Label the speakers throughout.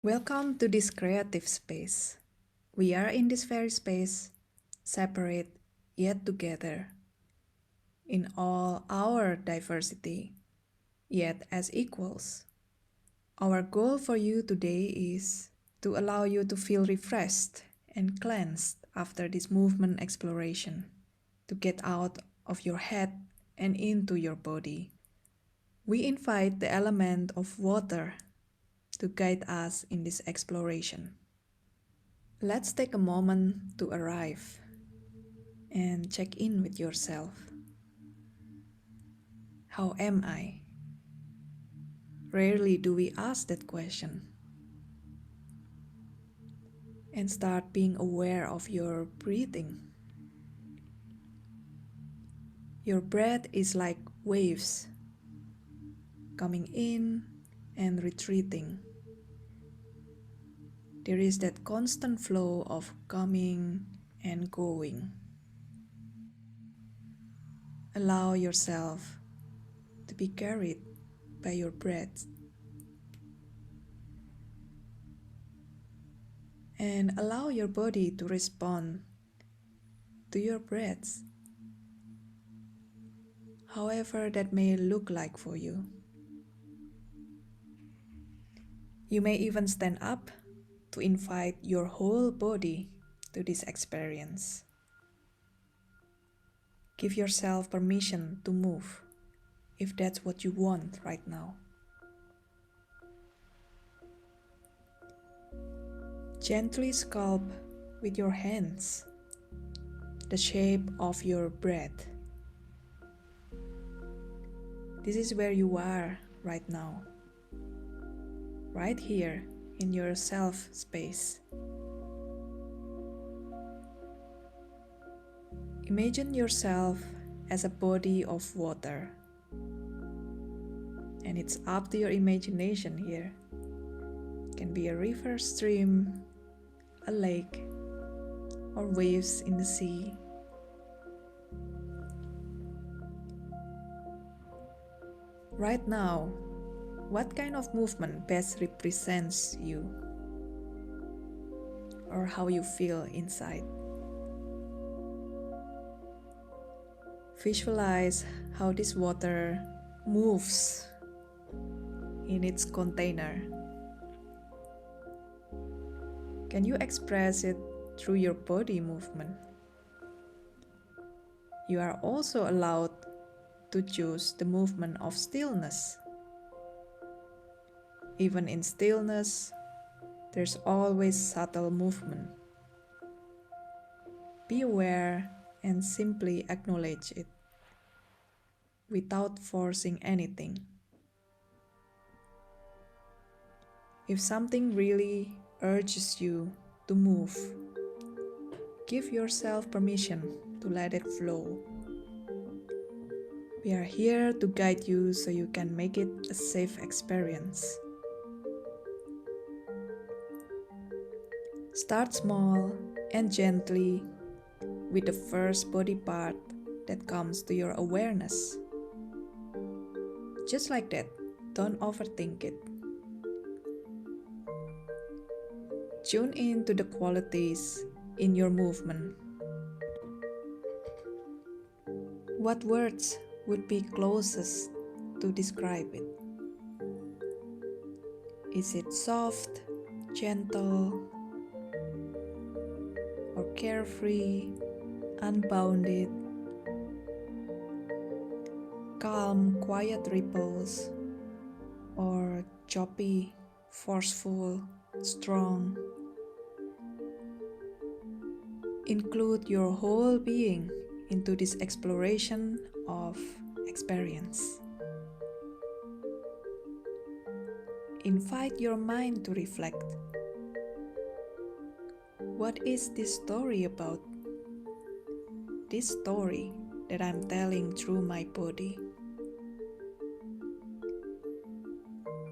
Speaker 1: Welcome to this creative space. We are in this very space, separate yet together, in all our diversity, yet as equals. Our goal for you today is to allow you to feel refreshed and cleansed after this movement exploration, to get out of your head and into your body. We invite the element of water to guide us in this exploration. Let's take a moment to arrive and check in with yourself. How am I? Rarely do we ask that question. And start being aware of your breathing. Your breath is like waves, coming in and retreating. There is that constant flow of coming and going. Allow yourself to be carried by your breath. And allow your body to respond to your breaths, however that may look like for you. You may even stand up to invite your whole body to this experience. Give yourself permission to move if that's what you want right now. Gently sculpt with your hands the shape of your breath. This is where you are right now, right here in your self space. Imagine yourself as a body of water, and it's up to your imagination here. It can be a river, stream, a lake, or waves in the sea. Right now, what kind of movement best represents you, or how you feel inside? Visualize how this water moves in its container. Can you express it through your body movement? You are also allowed to choose the movement of stillness. Even in stillness, there's always subtle movement. Be aware and simply acknowledge it without forcing anything. If something really urges you to move, give yourself permission to let it flow. We are here to guide you so you can make it a safe experience. Start small and gently with the first body part that comes to your awareness. Just like that, don't overthink it. Tune in to the qualities in your movement. What words would be closest to describe it? Is it soft, gentle, or carefree, unbounded, calm, quiet ripples, or choppy, forceful, strong? Include your whole being into this exploration of experience. Invite your mind to reflect. What is this story about? This story that I'm telling through my body.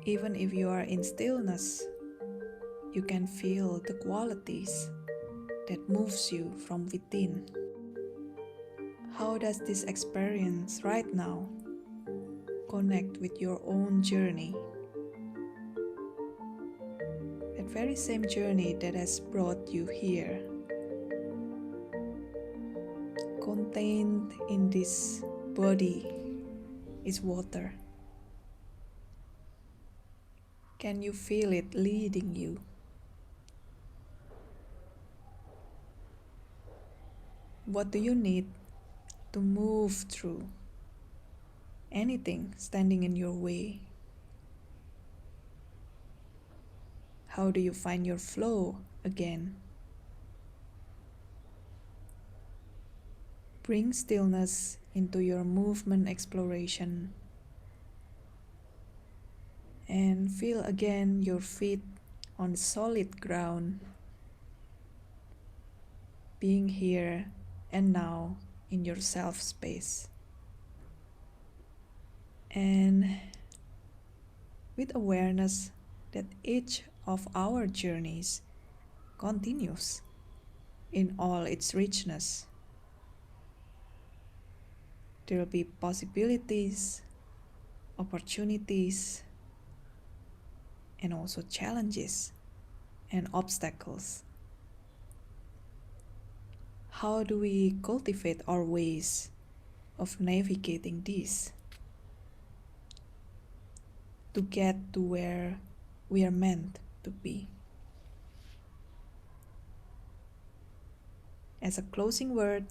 Speaker 1: Even if you are in stillness, you can feel the qualities that moves you from within. How does this experience right now connect with your own journey? That very same journey that has brought you here, contained in this body, is water. Can you feel it leading you? What do you need to move through anything standing in your way? How do you find your flow again? Bring stillness into your movement exploration and feel again your feet on solid ground, being here and now in your self space. And with awareness that each of our journeys continues in all its richness. There will be possibilities, opportunities, and also challenges and obstacles. How do we cultivate our ways of navigating this to get to where we are meant to be? As a closing word,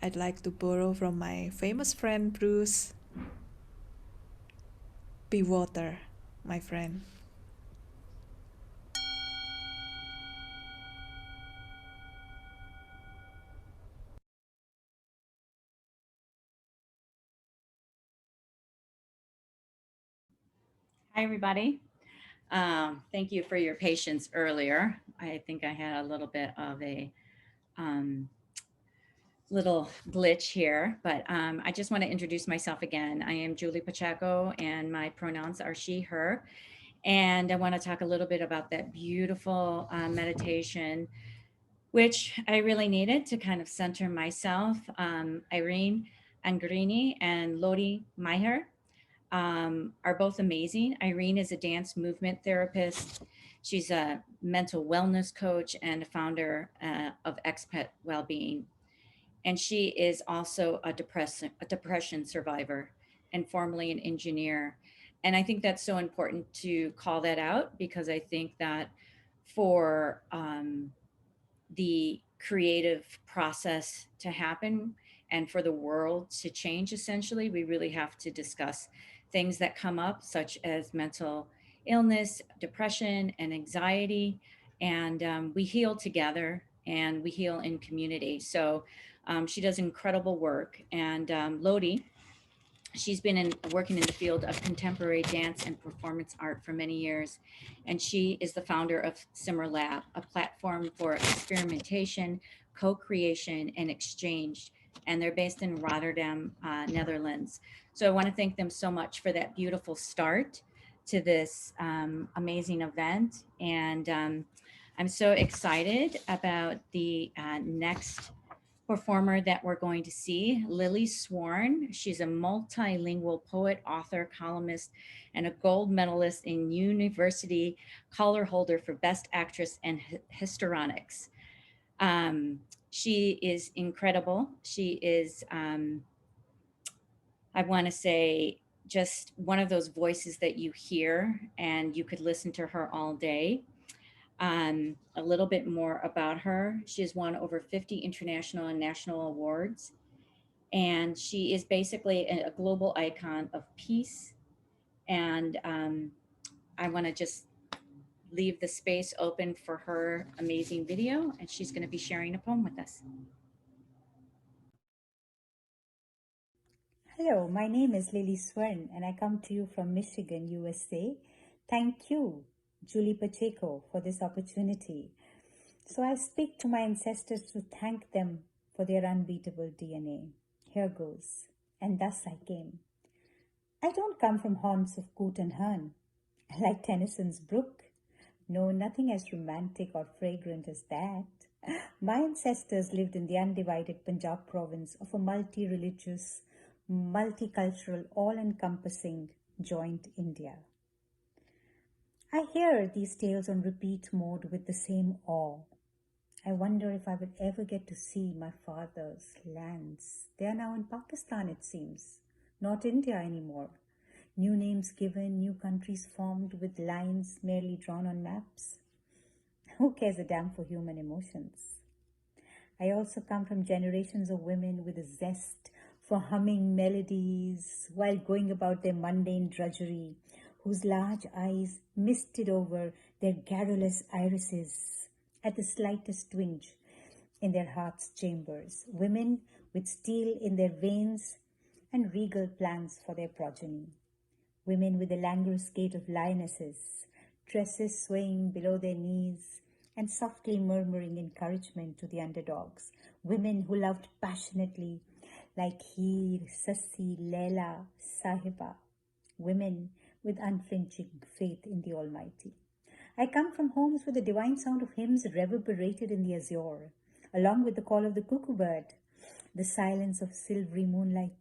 Speaker 1: I'd like to borrow from my famous friend Bruce. Be water, my friend.
Speaker 2: Hi, everybody. Thank you for your patience earlier. I think I had a little bit of a um, little glitch here, but I just want to introduce myself again. I am Julie Pacheco, and my pronouns are she, her. And I want to talk a little bit about that beautiful meditation, which I really needed to kind of center myself. Irene Angrini and Lodi Meyer are both amazing. Irene is a dance movement therapist. She's a mental wellness coach and a founder of Expat Wellbeing. And she is also a depression survivor and formerly an engineer. And I think that's so important to call that out because I think that for the creative process to happen and for the world to change, essentially, we really have to discuss things that come up, such as mental illness, depression, and anxiety. And we heal together and we heal in community. So she does incredible work. And Lodi, she's been working in the field of contemporary dance and performance art for many years, and she is the founder of Simmer Lab, a platform for experimentation, co-creation, and exchange. And they're based in Rotterdam, Netherlands. So I want to thank them so much for that beautiful start to this amazing event. And I'm so excited about the next performer that we're going to see, Lily Sworn. She's a multilingual poet, author, columnist, and a gold medalist in University Collar Holder for Best Actress and Histrionics. She is incredible. She is, I want to say, just one of those voices that you hear and you could listen to her all day. A little bit more about her. She has won over 50 international and national awards, and she is basically a global icon of peace. And I want to just leave the space open for her amazing video, and she's going to be sharing a poem with us.
Speaker 3: Hello, my name is Lily Swern and I come to you from Michigan, USA. Thank you, Julie Pacheco, for this opportunity. So I speak to my ancestors to thank them for their unbeatable DNA. Here goes. And thus I came. I don't come from haunts of coot and hern, like Tennyson's brook. No, nothing as romantic or fragrant as that. My ancestors lived in the undivided Punjab province of a multi religious, multicultural, all encompassing joint India. I hear these tales on repeat mode with the same awe. I wonder if I will ever get to see my father's lands. They are now in Pakistan, it seems, not India anymore. New names given, new countries formed with lines merely drawn on maps. Who cares a damn for human emotions? I also come from generations of women with a zest for humming melodies while going about their mundane drudgery, whose large eyes misted over their garrulous irises at the slightest twinge in their heart's chambers. Women with steel in their veins and regal plans for their progeny. Women with the languorous gait of lionesses, tresses swaying below their knees, and softly murmuring encouragement to the underdogs. Women who loved passionately, like Heer, Sassi, Leila, Sahiba. Women with unflinching faith in the Almighty. I come from homes where the divine sound of hymns reverberated in the azure, along with the call of the cuckoo bird, the silence of silvery moonlight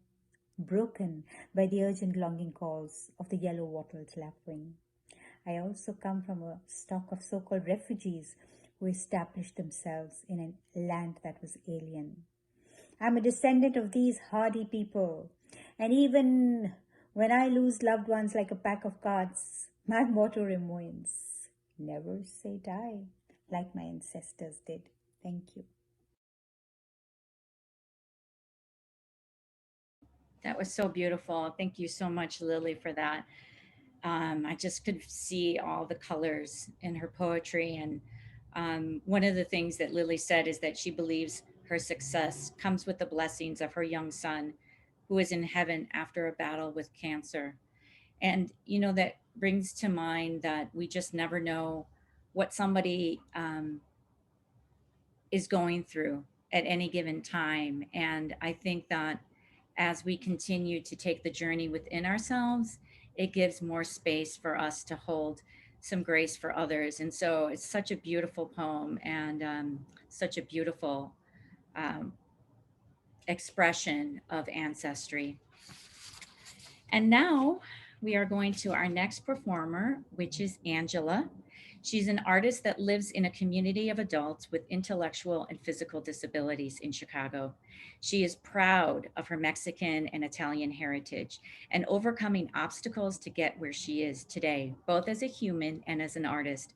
Speaker 3: broken by the urgent longing calls of the yellow wattled lapwing. I also come from a stock of so called refugees who established themselves in a land that was alien. I'm a descendant of these hardy people, and even when I lose loved ones like a pack of cards, my motto remains never say die, like my ancestors did. Thank you.
Speaker 2: That was so beautiful. Thank you so much, Lily, for that. I just could see all the colors in her poetry. And one of the things that Lily said is that she believes her success comes with the blessings of her young son, who is in heaven after a battle with cancer. And, that brings to mind that we just never know what somebody is going through at any given time. And I think that as we continue to take the journey within ourselves, it gives more space for us to hold some grace for others. And so it's such a beautiful poem and such a beautiful um, expression of ancestry. And now we are going to our next performer, which is Angela. She's an artist that lives in a community of adults with intellectual and physical disabilities in Chicago. She is proud of her Mexican and Italian heritage and overcoming obstacles to get where she is today, both as a human and as an artist.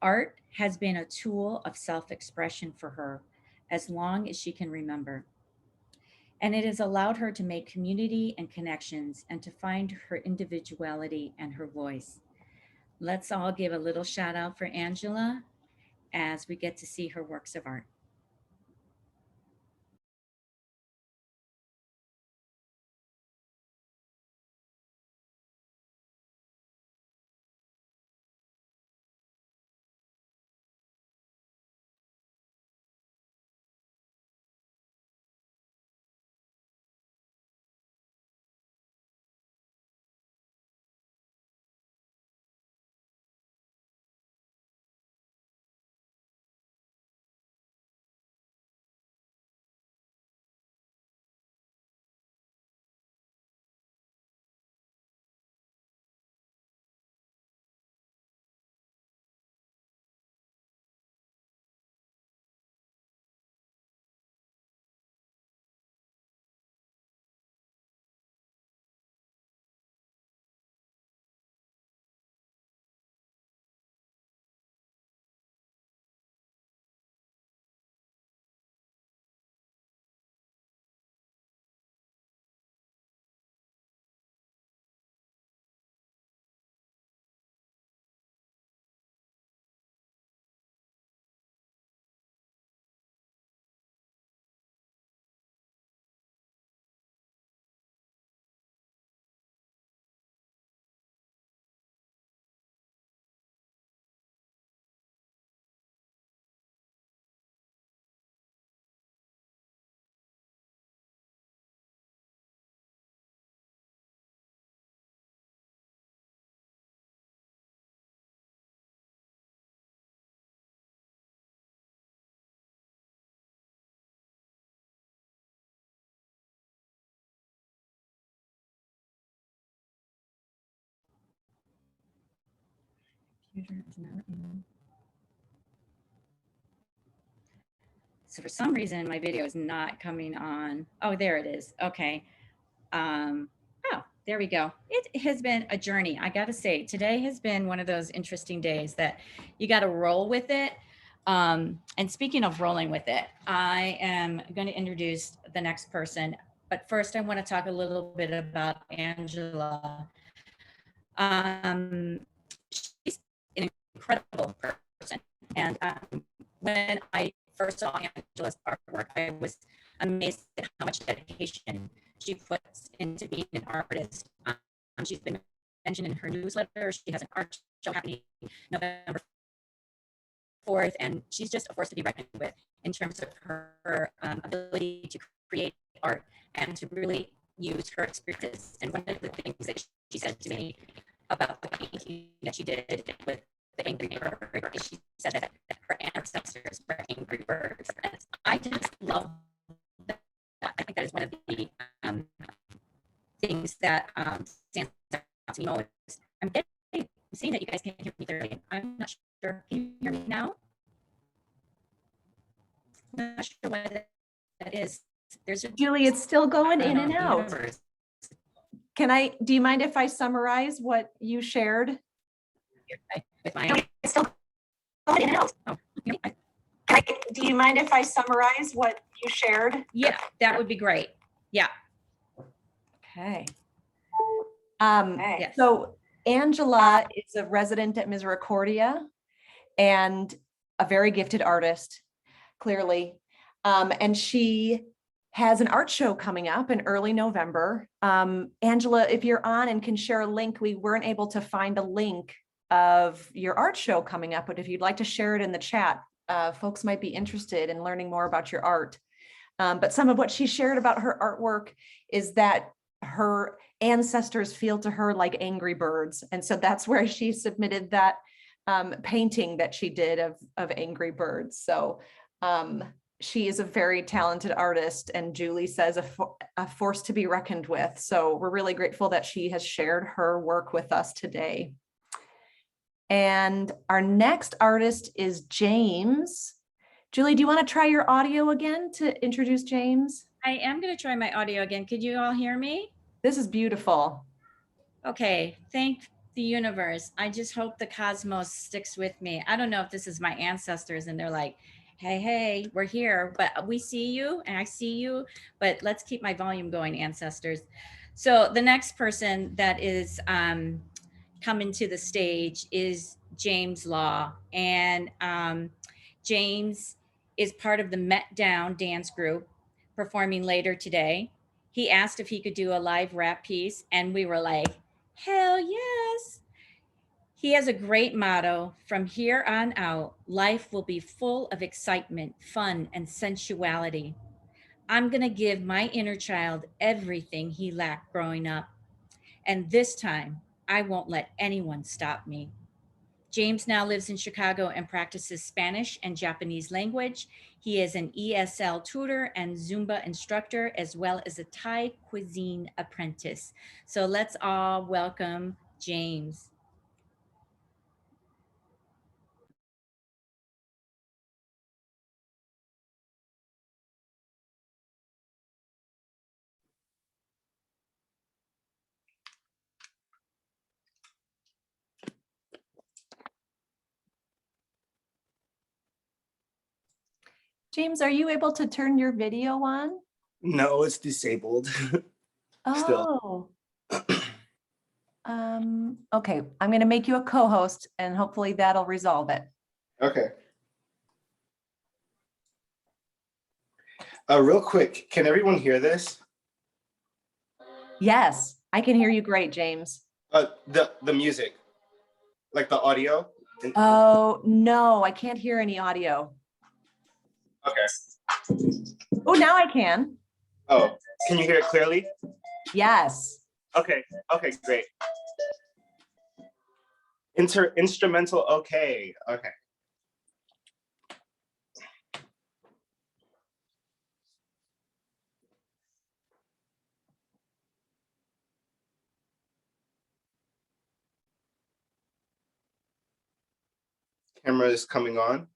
Speaker 2: Art has been a tool of self expression for her as long as she can remember. And it has allowed her to make community and connections and to find her individuality and her voice. Let's all give a little shout out for Angela as we get to see her works of art. Computer is not in. So for some reason, my video is not coming on. Oh, there it is. Okay. Oh, there we go. It has been a journey. I got to say, today has been one of those interesting days that you got to roll with it. And speaking of rolling with it, I am going to introduce the next person. But first, I want to talk a little bit about Angela. She's an incredible person. And when I first saw Angela's artwork, I was amazed at how much dedication she puts into being an artist. She's been mentioned in her newsletter. She has an art show happening November 4th, and she's just a force to be reckoned with in terms of her ability to create art and to really use her experiences. And one of the things that she said to me about the painting that she did with the angry bird, she said that her ancestors were angry birds. And I just love that. I think that is one of the things that stands out to me most. I'm seeing that you guys can hear me clearly. I'm not sure. Can you hear me now? I'm not sure what that is. There's
Speaker 4: Julie, it's still going in and out. Do you mind if I summarize what you shared?
Speaker 2: With my, it's still going in and out. Oh,
Speaker 4: do you mind if I summarize what you shared?
Speaker 2: Yeah, that would be great. Yeah.
Speaker 4: Okay.
Speaker 2: Yes.
Speaker 4: So Angela is a resident at Misericordia and a very gifted artist, clearly. And she has an art show coming up in early November. Angela, if you're on and can share a link, we weren't able to find a link of your art show coming up, but if you'd like to share it in the chat, folks might be interested in learning more about your art. But some of what she shared about her artwork is that her ancestors feel to her like angry birds. And so that's where she submitted that painting that she did of angry birds. So she is a very talented artist, and Julie says a force to be reckoned with. So we're really grateful that she has shared her work with us today. And our next artist is James. Julie, do you want to try your audio again to introduce James?
Speaker 2: I am going to try my audio again. Could you all hear me?
Speaker 4: This is beautiful.
Speaker 2: Okay, thank the universe. I just hope the cosmos sticks with me. I don't know if this is my ancestors and they're like, hey, we're here, but we see you and I see you, but let's keep my volume going, ancestors. So the next person that is coming to the stage is James Law. And James is part of the Met Down dance group performing later today. He asked if he could do a live rap piece, and we were like, hell yes. He has a great motto: from here on out, life will be full of excitement, fun, and sensuality. I'm going to give my inner child everything he lacked growing up. And this time, I won't let anyone stop me. James now lives in Chicago and practices Spanish and Japanese language. He is an ESL tutor and Zumba instructor, as well as a Thai cuisine apprentice. So let's all welcome James.
Speaker 4: James, are you able to turn your video on?
Speaker 5: No, it's disabled.
Speaker 4: Oh. Okay, I'm going to make you a co-host and hopefully that'll resolve it.
Speaker 5: Okay. Real quick, can everyone hear this?
Speaker 4: Yes, I can hear you great, James.
Speaker 5: The music, like the audio.
Speaker 4: Oh, no, I can't hear any audio.
Speaker 5: Okay.
Speaker 4: Oh, now I can.
Speaker 5: Oh, can you hear it clearly?
Speaker 4: Yes.
Speaker 5: Okay. Okay, great. Instrumental. Okay. Okay. Camera is coming on.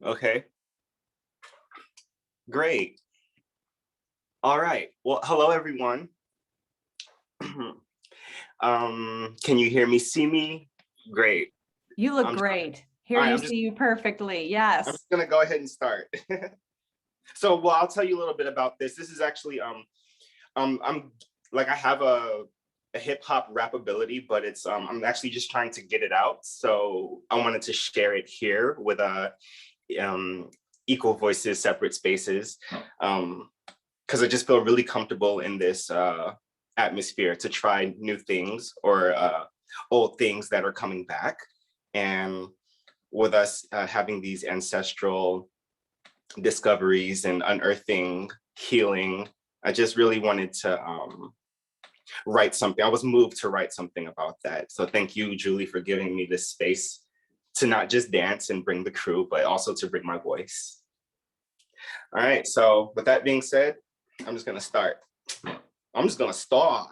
Speaker 5: Okay. Great. All right. Well, hello, everyone. Can you hear me, see me? Great.
Speaker 4: You look great. Hear you, see you perfectly. Yes.
Speaker 5: I'm just gonna go ahead and start. So, well, I'll tell you a little bit about this. This is actually, I'm like, I have a hip hop rap ability, but it's, I'm actually just trying to get it out. So I wanted to share it here with equal voices, separate spaces. Because I just feel really comfortable in this atmosphere to try new things or old things that are coming back. And with us having these ancestral discoveries and unearthing, healing, I just really wanted to write something. I was moved to write something about that. So thank you, Julie, for giving me this space to not just dance and bring the crew, but also to bring my voice. All right, so with that being said, I'm just gonna start. I'm just gonna start.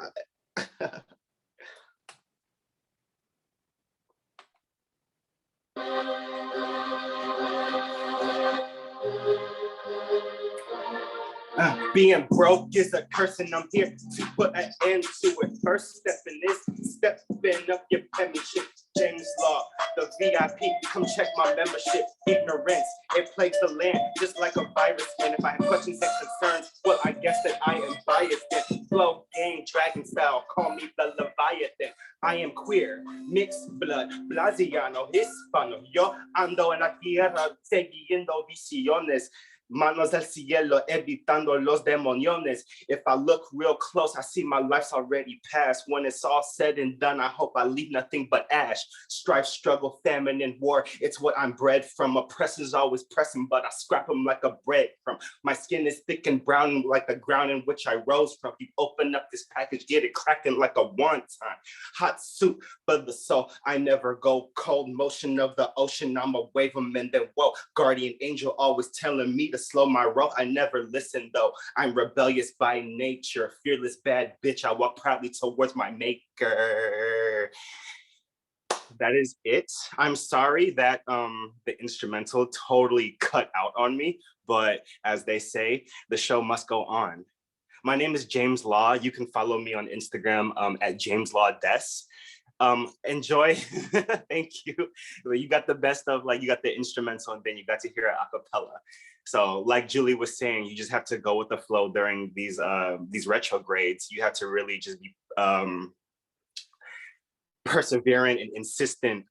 Speaker 5: Being broke is a curse, and I'm here to put an end to it. First step in this, stepping up your penmanship. James Law, the VIP, come check my membership. Ignorance, it plagues the land just like a virus. And if I have questions and concerns, well, I guess that I am biased. Then flow game, dragon style, call me the Leviathan. I am queer, mixed blood, Blasiano, Hispano. Yo ando en la tierra, siguiendo visiones. Manos al cielo, evitando los demoniones. If I look real close, I see my life's already past. When it's all said and done, I hope I leave nothing but ash. Strife, struggle, famine, and war. It's what I'm bred from. Oppressors always pressing, but I scrap them like a bread crumb. My skin is thick and brown like the ground in which I rose from. You open up this package, get it cracking like a wonton. Hot soup for the soul. I never go cold. Motion of the ocean, I'm a wave them and then whoa. Guardian angel always telling me to slow my roll. I never listen though. I'm rebellious by nature. Fearless bad bitch. I walk proudly towards my maker. That is it. I'm sorry that the instrumental totally cut out on me, but as they say, the show must go on. My name is James Law. You can follow me on Instagram at James Law Des. Enjoy. Thank you. You got the best of, like, you got the instrumental and then you got to hear it a cappella. So like Julie was saying, you just have to go with the flow during these retrogrades. You have to really just be perseverant and insistent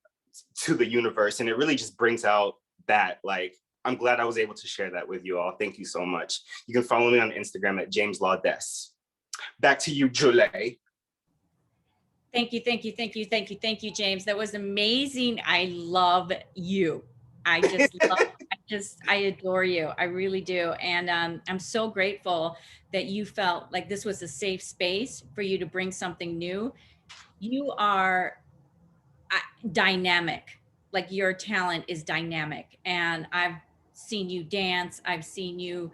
Speaker 5: to the universe. And it really just brings out that, like, I'm glad I was able to share that with you all. Thank you so much. You can follow me on Instagram at James Law Des. Back to you, Julie.
Speaker 2: Thank you, thank you, thank you, thank you, thank you, James. That was amazing. I love you. I just love, I adore you. I really do. And I'm so grateful that you felt like this was a safe space for you to bring something new. You are dynamic. Like, your talent is dynamic. And I've seen you dance. I've seen you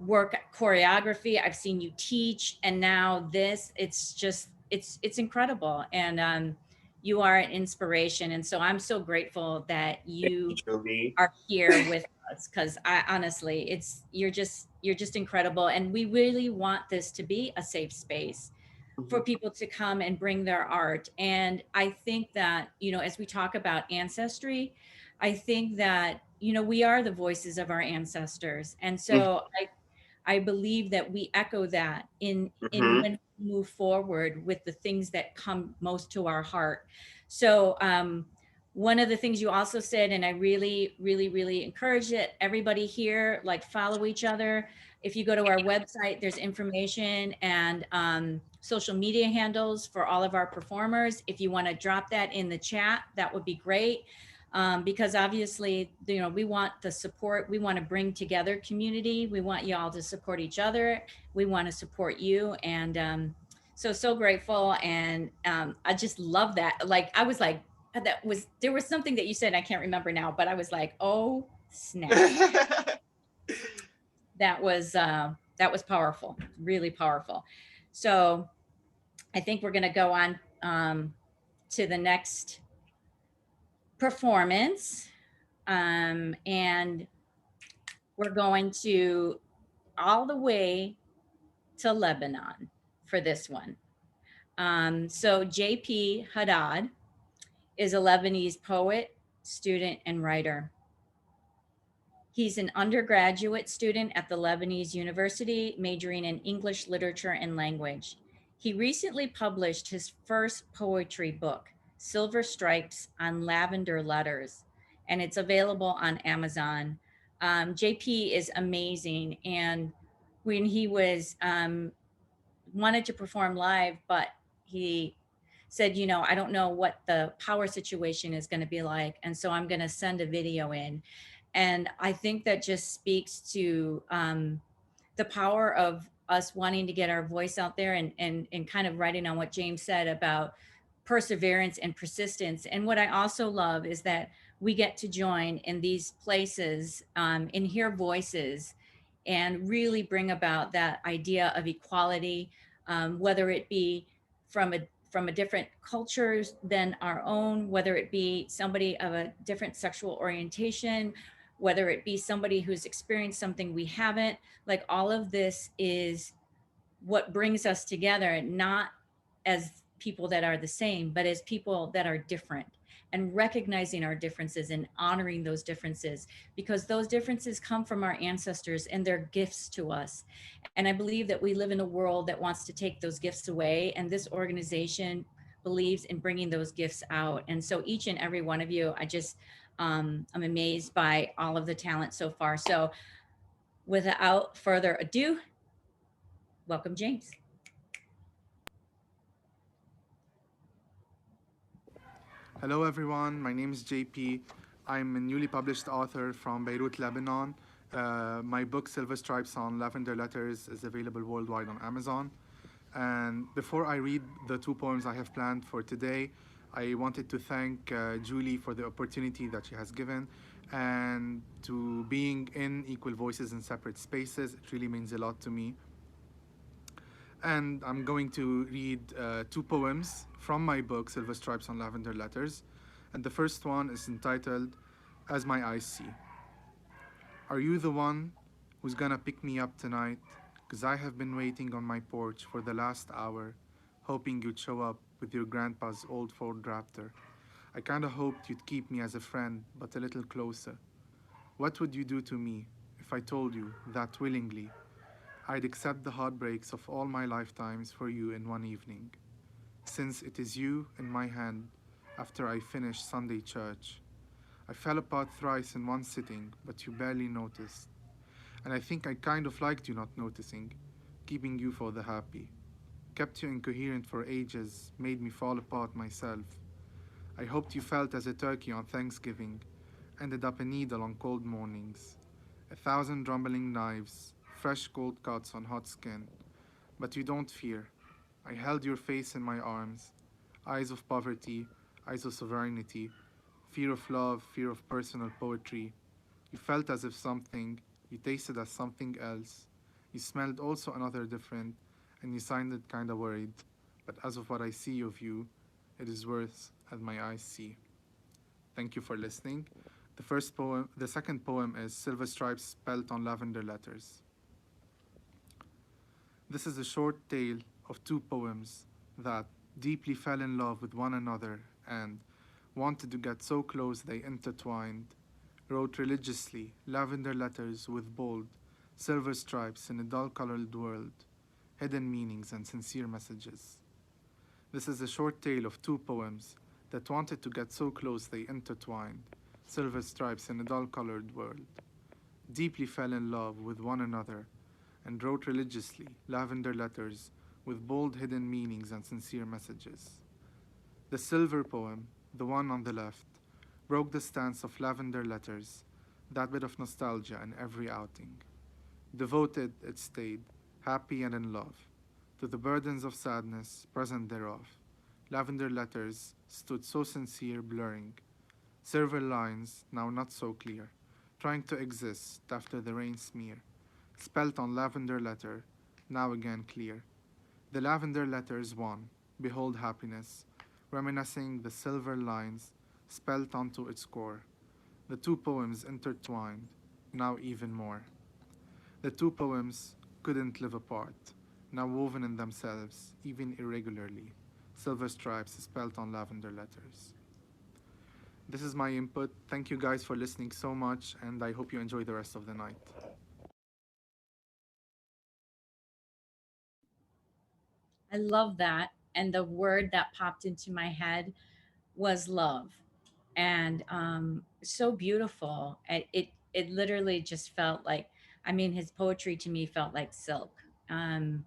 Speaker 2: work choreography. I've seen you teach. And now this, it's just, it's incredible. And you are an inspiration. And so I'm so grateful that you are here with us, because I honestly, you're just incredible. And we really want this to be a safe space for people to come and bring their art. And I think that, as we talk about ancestry, I think that, we are the voices of our ancestors. And so I believe that we echo that in when we move forward with the things that come most to our heart. So one of the things you also said, and I really, really, really encourage it, everybody here, like, follow each other. If you go to our website, there's information and social media handles for all of our performers. If you want to drop that in the chat, that would be great. Because obviously, we want the support. We want to bring together community. We want y'all to support each other. We want to support you. And so grateful. And I just love that. Like, I was like, there was something that you said, I can't remember now, but I was like, oh, snap. That was powerful, really powerful. So I think we're going to go on to the next performance. And we're going to all the way to Lebanon for this one. So JP Haddad is a Lebanese poet, student, and writer. He's an undergraduate student at the Lebanese University, majoring in English literature and language. He recently published his first poetry book, Silver Stripes on Lavender Letters, and it's available on Amazon. JP is amazing. And when he was wanted to perform live, but he said, I don't know what the power situation is going to be like. And so I'm going to send a video in. And I think that just speaks to the power of us wanting to get our voice out there, and kind of writing on what James said about perseverance and persistence. And what I also love is that we get to join in these places and hear voices and really bring about that idea of equality, whether it be from a different cultures than our own, whether it be somebody of a different sexual orientation, whether it be somebody who's experienced something we haven't. Like, all of this is what brings us together, not as people that are the same, but as people that are different, and recognizing our differences and honoring those differences, because those differences come from our ancestors and they're gifts to us. And I believe that we live in a world that wants to take those gifts away. And this organization believes in bringing those gifts out. And so each and every one of you, I'm amazed by all of the talent so far. So without further ado, welcome, James.
Speaker 6: Hello everyone, my name is JP. I'm a newly published author from Beirut, Lebanon. My book Silver Stripes on Lavender Letters is available worldwide on Amazon. And before I read the two poems I have planned for today, I wanted to thank Julie for the opportunity that she has given, and to being in Equal Voices in Separate Spaces. It really means a lot to me. And I'm going to read two poems from my book, Silver Stripes on Lavender Letters. And the first one is entitled, As My Eyes See. Are you the one who's gonna pick me up tonight? 'Cause I have been waiting on my porch for the last hour, hoping you'd show up with your grandpa's old Ford Raptor. I kinda hoped you'd keep me as a friend, but a little closer. What would you do to me if I told you that willingly I'd accept the heartbreaks of all my lifetimes for you in one evening, since it is you in my hand after I finished Sunday church? I fell apart thrice in one sitting, but you barely noticed. And I think I kind of liked you not noticing, keeping you for the happy. Kept you incoherent for ages, made me fall apart myself. I hoped you felt as a turkey on Thanksgiving, ended up a needle on cold mornings. 1,000 rumbling knives, fresh cold cuts on hot skin. But you don't fear. I held your face in my arms. Eyes of poverty, eyes of sovereignty, fear of love, fear of personal poetry. You felt as if something, you tasted as something else. You smelled also another different, and you sounded kinda worried. But as of what I see of you, it is worse as my eyes see. Thank you for listening. The second poem is Silver Stripes Spelt on Lavender Letters. This is a short tale of two poems that deeply fell in love with one another and wanted to get so close they intertwined, wrote religiously lavender letters with bold, silver stripes in a dull colored world, hidden meanings and sincere messages. This is a short tale of two poems that wanted to get so close they intertwined, silver stripes in a dull colored world, deeply fell in love with one another, and wrote religiously lavender letters with bold hidden meanings and sincere messages. The silver poem, the one on the left, broke the stance of lavender letters, that bit of nostalgia in every outing. Devoted it stayed, happy and in love, to the burdens of sadness present thereof. Lavender letters stood so sincere, blurring. Silver lines, now not so clear, trying to exist after the rain smear. Spelt on lavender letter, now again clear. The lavender letters won, behold happiness, reminiscing the silver lines, spelt onto its core. The two poems intertwined, now even more. The two poems couldn't live apart, now woven in themselves, even irregularly. Silver stripes spelt on lavender letters. This is my input. Thank you guys for listening so much, and I hope you enjoy the rest of the night.
Speaker 2: I love that. And the word that popped into my head was love. And so beautiful. It literally just felt like, I mean, his poetry to me felt like silk, um,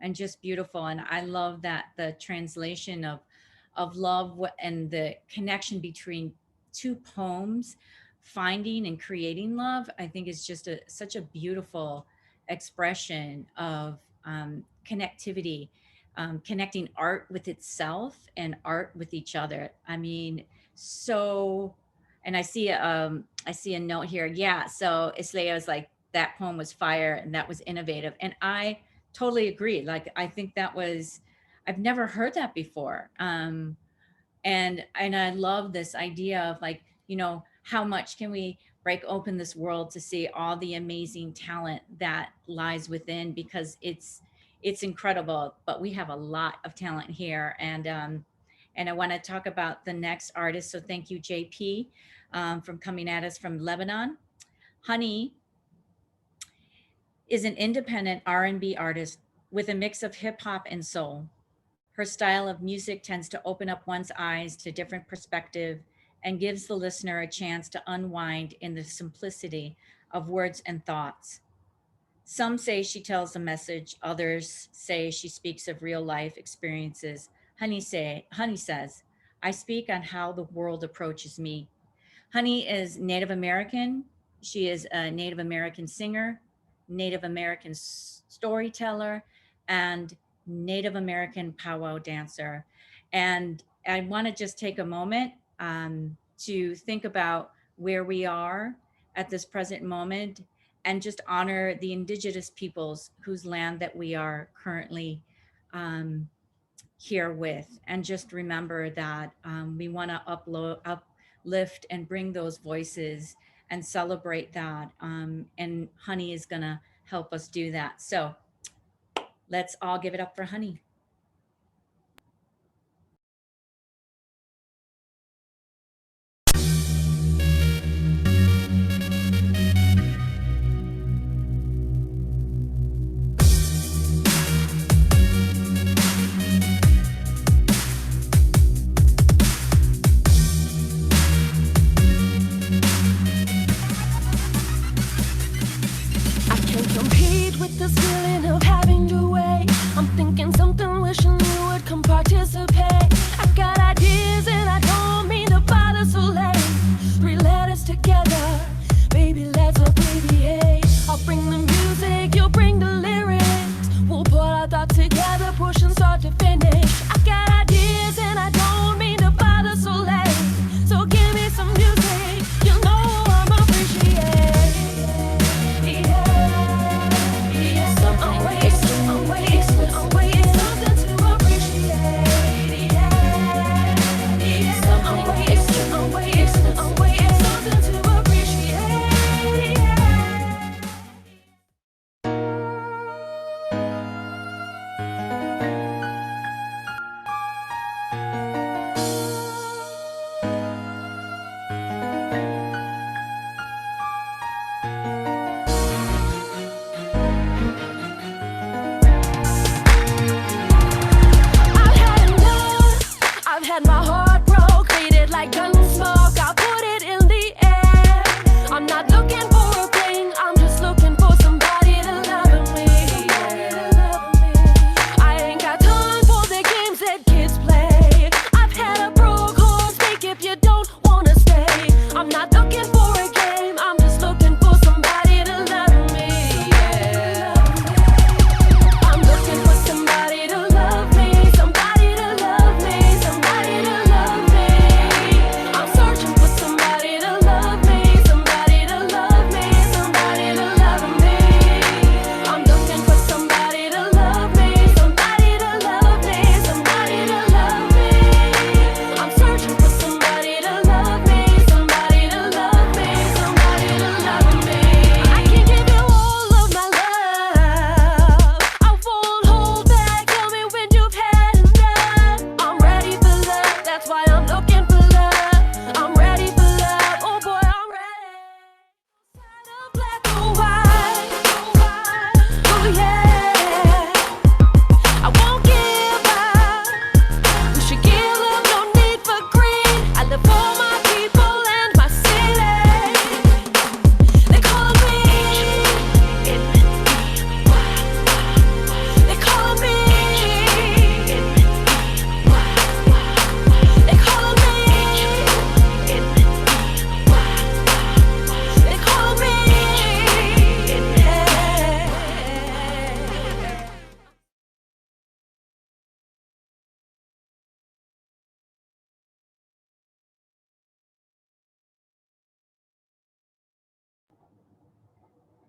Speaker 2: and just beautiful. And I love that the translation of love and the connection between two poems, finding and creating love. I think is just such a beautiful expression of connectivity, connecting art with itself and art with each other. I mean, so, and I see a note here. Yeah, so Islaya was like, that poem was fire and that was innovative, and I totally agree. Like, I think that was, I've never heard that before. And I love this idea of, like, how much can we break open this world to see all the amazing talent that lies within, because it's incredible. But we have a lot of talent here. And I want to talk about the next artist. So thank you, JP, from coming at us from Lebanon. Honey is an independent R&B artist with a mix of hip hop and soul. Her style of music tends to open up one's eyes to different perspective and gives the listener a chance to unwind in the simplicity of words and thoughts. Some say she tells a message, others say she speaks of real life experiences. Honey says, I speak on how the world approaches me. Honey is Native American. She is a Native American singer, Native American storyteller, and Native American powwow dancer. And I want to just take a moment to think about where we are at this present moment, and just honor the indigenous peoples whose land that we are currently um, here with, and just remember that we want to uplift and bring those voices and celebrate that, and Honey is going to help us do that. So let's all give it up for Honey.
Speaker 7: I can't compete with this feeling of having to wait. I'm thinking something, wishing you would come participate. I got ideas and I don't mean to bother so late. 3 letters together, baby, let's abbreviate. I'll bring the music, you'll bring the lyrics. We'll put our thoughts together, pushing start to finish. I got ideas and I don't mean to bother so late. So give me some music, you know I'm appreciating. Something to appreciate.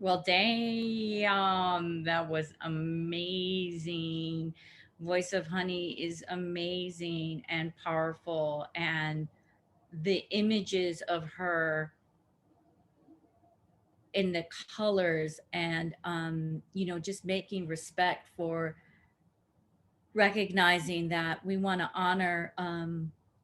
Speaker 2: Well, damn, that was amazing. Voice of Honey is amazing and powerful. And the images of her in the colors and, you know, just making respect for recognizing that we want to honor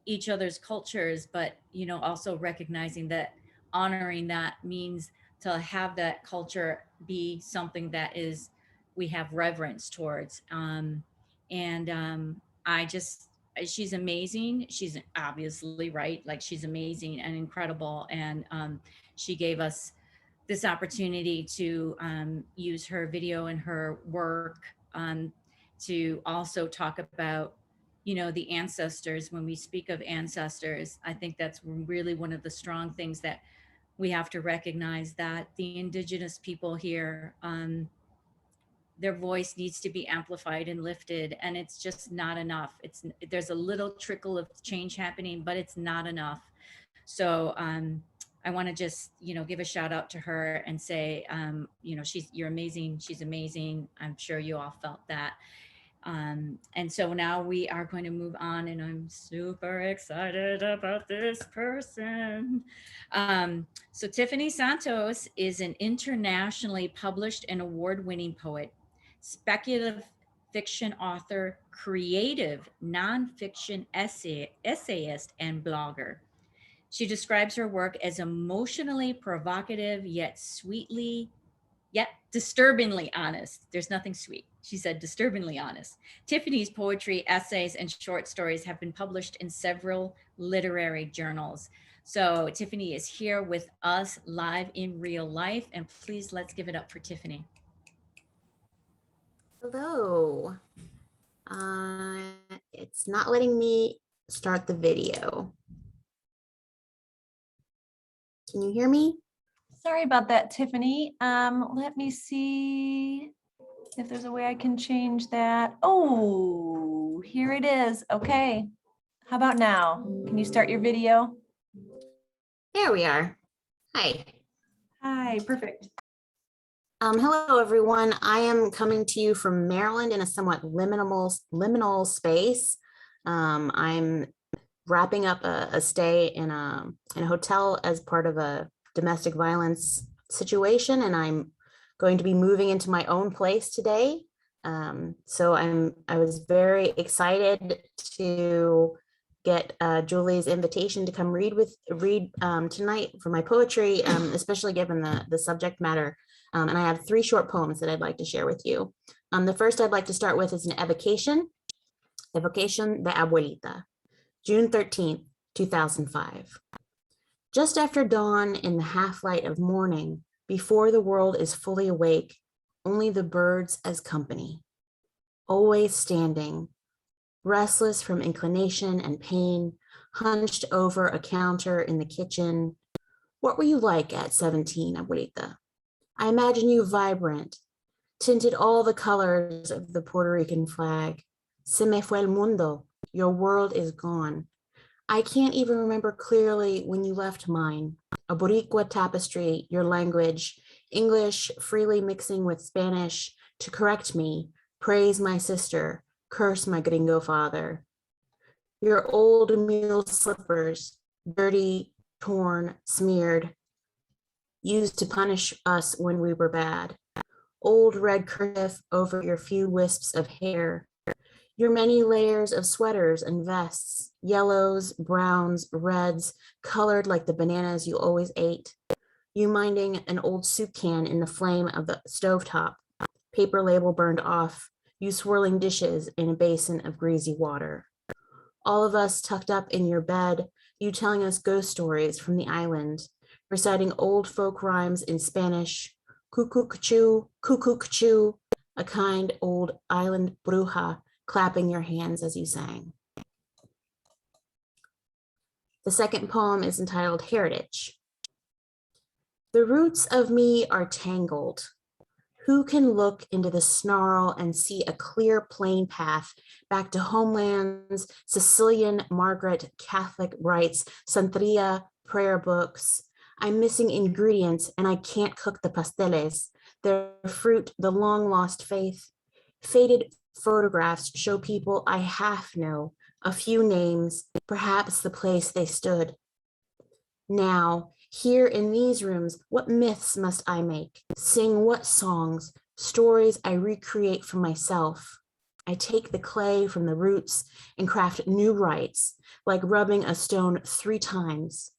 Speaker 2: each other's cultures, but you know, also recognizing that honoring that means to have that culture be something that is we have reverence towards. And I just she's amazing. She's obviously right, like she's amazing and incredible, and she gave us this opportunity to use her video and her work to also talk about, you know, the ancestors. When we speak of ancestors, I think that's really one of the strong things that we have to recognize, that the indigenous people here, their voice needs to be amplified and lifted, and it's just not enough. There's a little trickle of change happening, but it's not enough. So I want to just, you know, give a shout out to her and say, you know, you're amazing. She's amazing. I'm sure you all felt that. And so now we are going to move on, and I'm super excited about this person. So Tiffany Santos is an internationally published and award-winning poet, speculative fiction author, creative nonfiction essayist, and blogger. She describes her work as emotionally provocative, yet disturbingly honest. There's nothing sweet. She said disturbingly honest. Tiffany's poetry, essays, and short stories have been published in several literary journals. So Tiffany is here with us live in real life, and please let's give it up for Tiffany.
Speaker 8: Hello. It's not letting me start the video. Can you hear me?
Speaker 4: Sorry about that, Tiffany. Let me see if there's a way I can change that. Oh, here it is. Okay. How about now? Can you start your video?
Speaker 8: There we are. Hi.
Speaker 4: Hi, perfect.
Speaker 8: Hello, everyone. I am coming to you from Maryland in a somewhat liminal space. I'm wrapping up a stay in a hotel as part of a domestic violence situation, and I'm going to be moving into my own place today. So I was very excited to get Julie's invitation to come read tonight for my poetry, especially given the subject matter. And I have 3 short poems that I'd like to share with you. The first I'd like to start with is an evocation de Abuelita, June 13th, 2005. Just after dawn in the half-light of morning, before the world is fully awake, only the birds as company. Always standing, restless from inclination and pain, hunched over a counter in the kitchen. What were you like at 17, Abuelita? I imagine you vibrant, tinted all the colors of the Puerto Rican flag. Se me fue el mundo, your world is gone. I can't even remember clearly when you left mine. A Boricua tapestry, your language, English freely mixing with Spanish to correct me, praise my sister, curse my gringo father. Your old mule slippers, dirty, torn, smeared, used to punish us when we were bad. Old red kerchief over your few wisps of hair. Your many layers of sweaters and vests, yellows, browns, reds, colored like the bananas you always ate. You minding an old soup can in the flame of the stovetop, paper label burned off, you swirling dishes in a basin of greasy water. All of us tucked up in your bed, you telling us ghost stories from the island, reciting old folk rhymes in Spanish, cuckoo-ca-choo, a kind old island bruja, clapping your hands as you sang. The second poem is entitled Heritage. The roots of me are tangled. Who can look into the snarl and see a clear plain path back to homelands, Sicilian Margaret Catholic rites, Santeria prayer books, I'm missing ingredients and I can't cook the pasteles. Their fruit, the long lost faith. Faded photographs show people I half know, a few names, perhaps the place they stood. Now, here in these rooms, what myths must I make? Sing what songs, stories I recreate for myself? I take the clay from the roots and craft new rites, like rubbing a stone 3 times.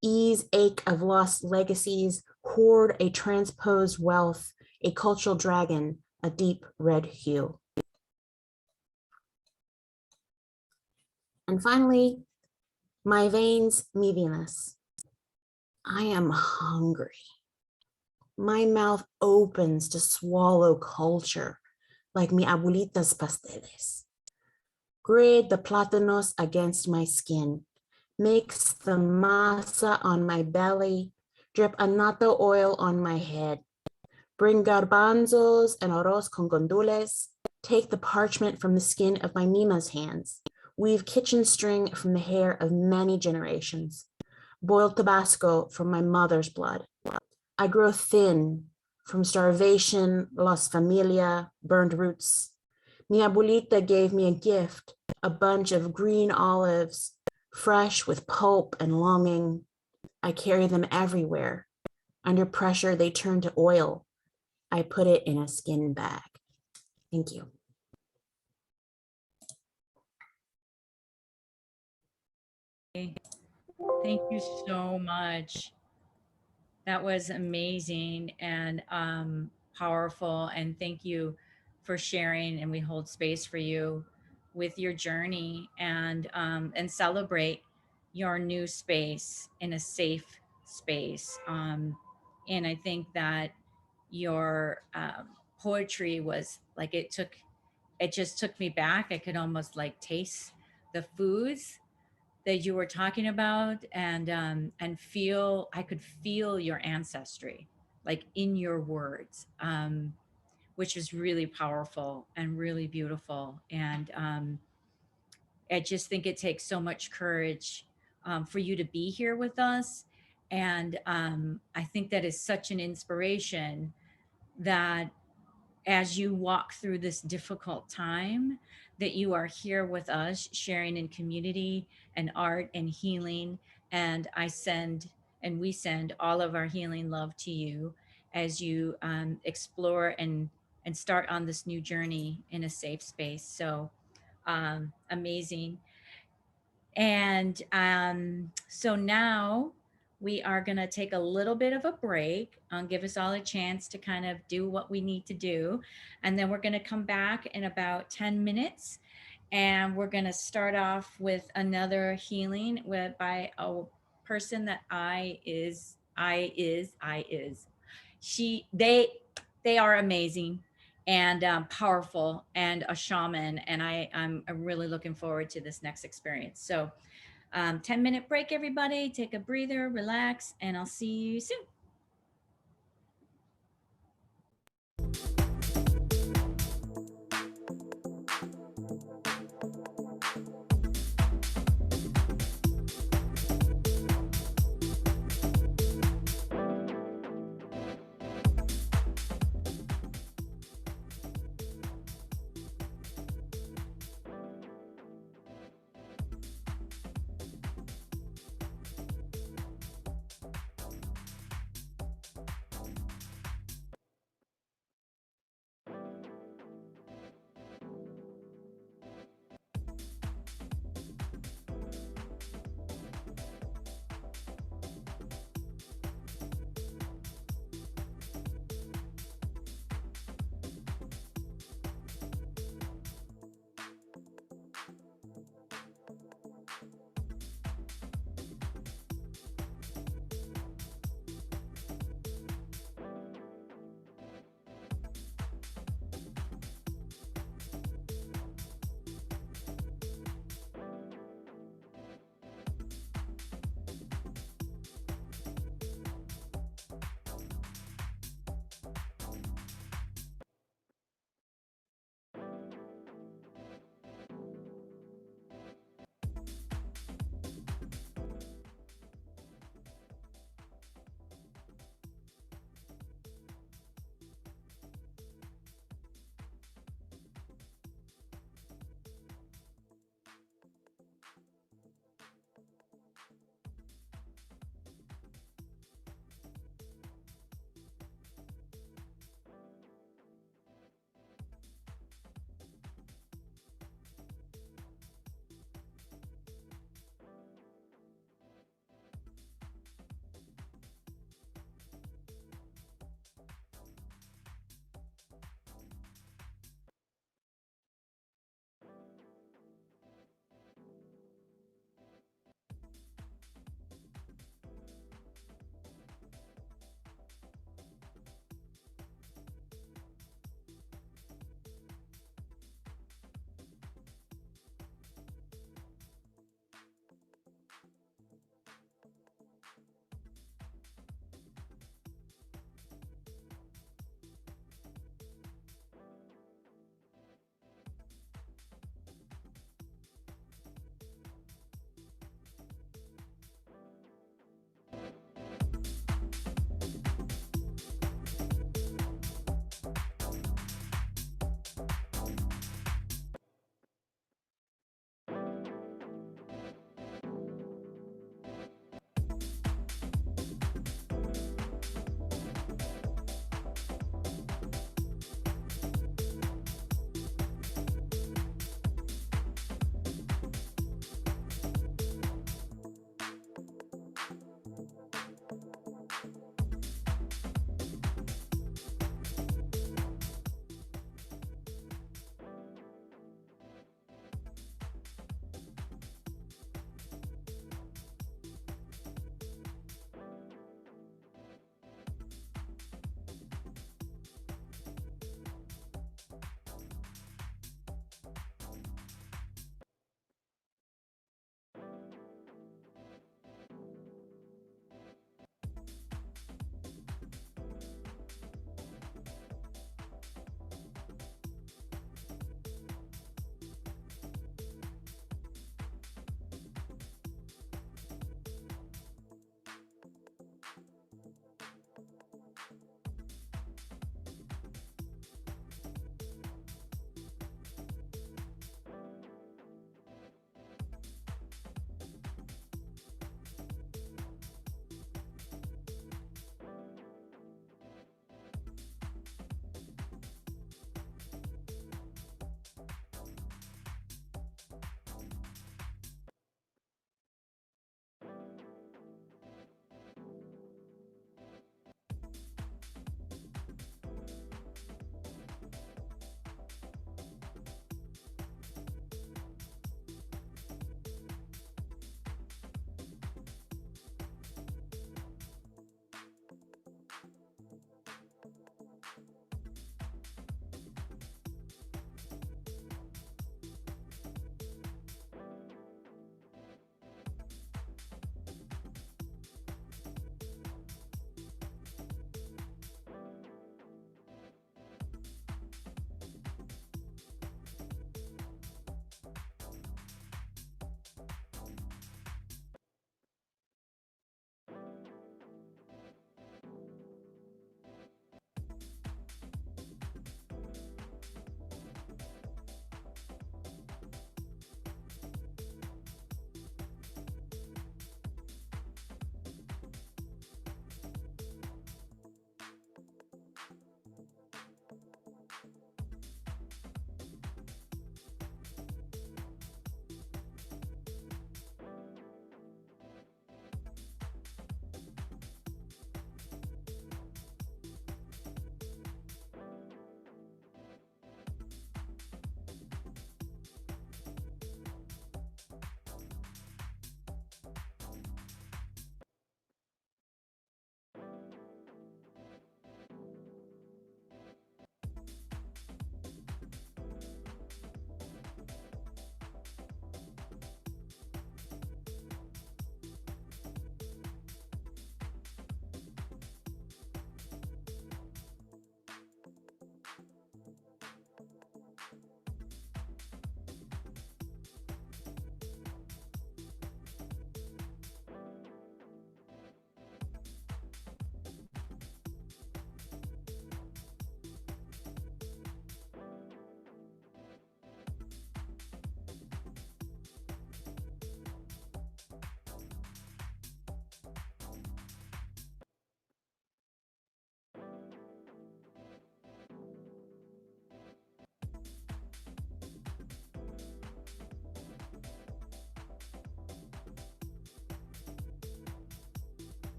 Speaker 8: Ease ache of lost legacies, hoard a transposed wealth, a cultural dragon, a deep red hue. And finally, my veins, mi venas. I am hungry. My mouth opens to swallow culture, like mi abuelita's pasteles. Grate the plátanos against my skin, mix the masa on my belly, drip annatto oil on my head, bring garbanzos and arroz con gandules, take the parchment from the skin of my Mima's hands, weave kitchen string from the hair of many generations, boil Tabasco from my mother's blood. I grow thin from starvation, lost familia, burned roots. Mi abuelita gave me a gift, a bunch of green olives, fresh with pulp and longing. I carry them everywhere. Under pressure, they turn to oil. I put it in a skin bag. Thank you.
Speaker 2: Thank you so much. That was amazing and powerful. And thank you for sharing. And we hold space for you with your journey and celebrate your new space in a safe space. And I think that your poetry was like it just took me back. I could almost like taste the foods that you were talking about and feel I could feel your ancestry like in your words, which is really powerful and really beautiful. And I just think it takes so much courage for you to be here with us. And I think that is such an inspiration that as you walk through this difficult time, that you are here with us sharing in community and art and healing. And we send all of our healing love to you as you explore and start on this new journey in a safe space. So amazing. And so now we are going to take a little bit of a break, give us all a chance to kind of do what we need to do. And then we're going to come back in about 10 minutes. And we're going to start off with another healing by a person that they are amazing and powerful and a shaman. And I'm really looking forward to this next experience. So 10-minute break, everybody. Take a breather, relax, and I'll see you soon.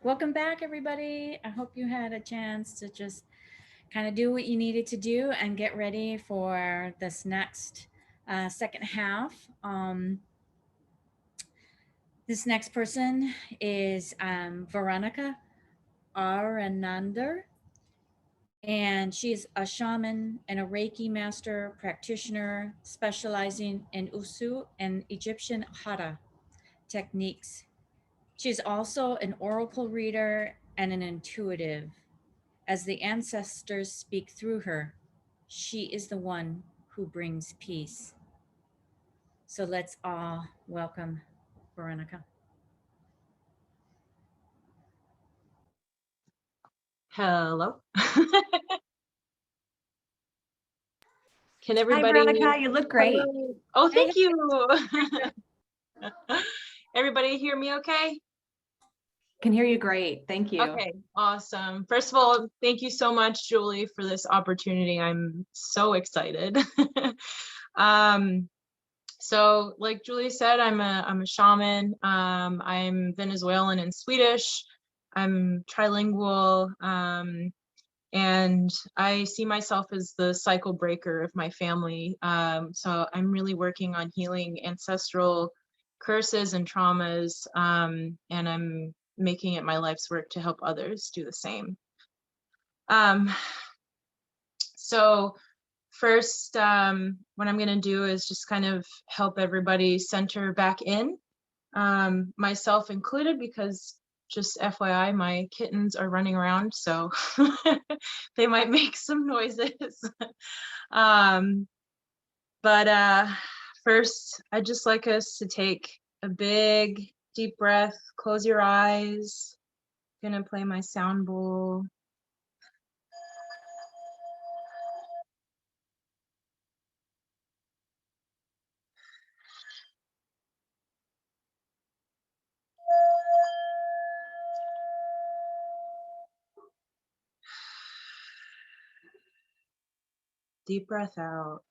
Speaker 2: Welcome back, everybody. I hope you had a chance to just kind of do what you needed to do and get ready for this next second half. This next person is Veronica Aranander, and she's a shaman and a Reiki master practitioner specializing in Usu and Egyptian Hara techniques. She's also an oracle reader and an intuitive. As the ancestors speak through her, she is the one who brings peace. So let's all welcome Veronica.
Speaker 9: Hello. Can
Speaker 4: Hi,
Speaker 9: everybody?
Speaker 4: Veronica. You look great.
Speaker 9: Hello. Oh,
Speaker 2: Hey,
Speaker 9: thank you. Everybody hear me okay?
Speaker 4: Can hear you great. Thank you.
Speaker 9: Okay, awesome. First of all, thank you so much, Julie, for this opportunity. I'm so excited. So like Julie said, I'm a shaman. I'm Venezuelan and Swedish. I'm trilingual. And I see myself as the cycle breaker of my family. So I'm really working on healing ancestral curses and traumas, and I'm making it my life's work to help others do the same. So first, what I'm gonna do is just kind of help everybody center back in, myself included, because just FYI, my kittens are running around, so they might make some noises. But first, I'd just like us to take a big, deep breath. Close your eyes. I'm gonna play my sound bowl. Deep breath out.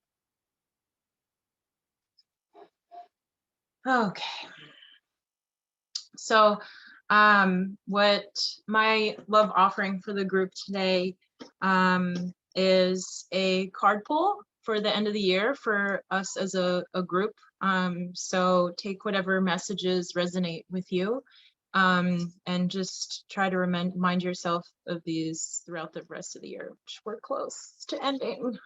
Speaker 9: Okay. So what my love offering for the group today is a card pull for the end of the year for us as a group. So take whatever messages resonate with you, and just try to remind yourself of these throughout the rest of the year, which we're close to ending.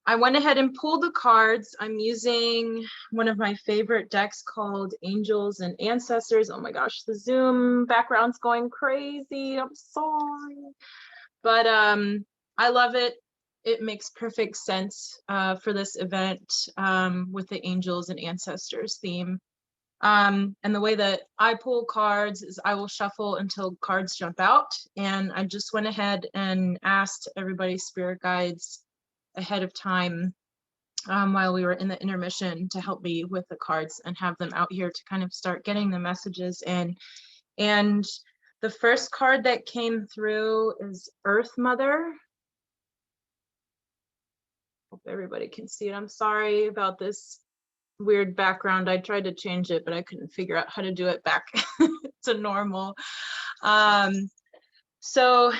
Speaker 9: I went ahead and pulled the cards. I'm using one of my favorite decks called Angels and Ancestors. Oh my gosh, the Zoom background's going crazy. I'm sorry. But I love it. It makes perfect sense for this event with the Angels and Ancestors theme. And the way that I pull cards is I will shuffle until cards jump out. And I just went ahead and asked everybody's spirit guides ahead of time while we were in the intermission to help me with the cards and have them out here to kind of start getting the messages in. And the first card that came through is Earth Mother. Hope everybody can see it. I'm sorry about this weird background. I tried to change it, but I couldn't figure out how to do it back to normal. So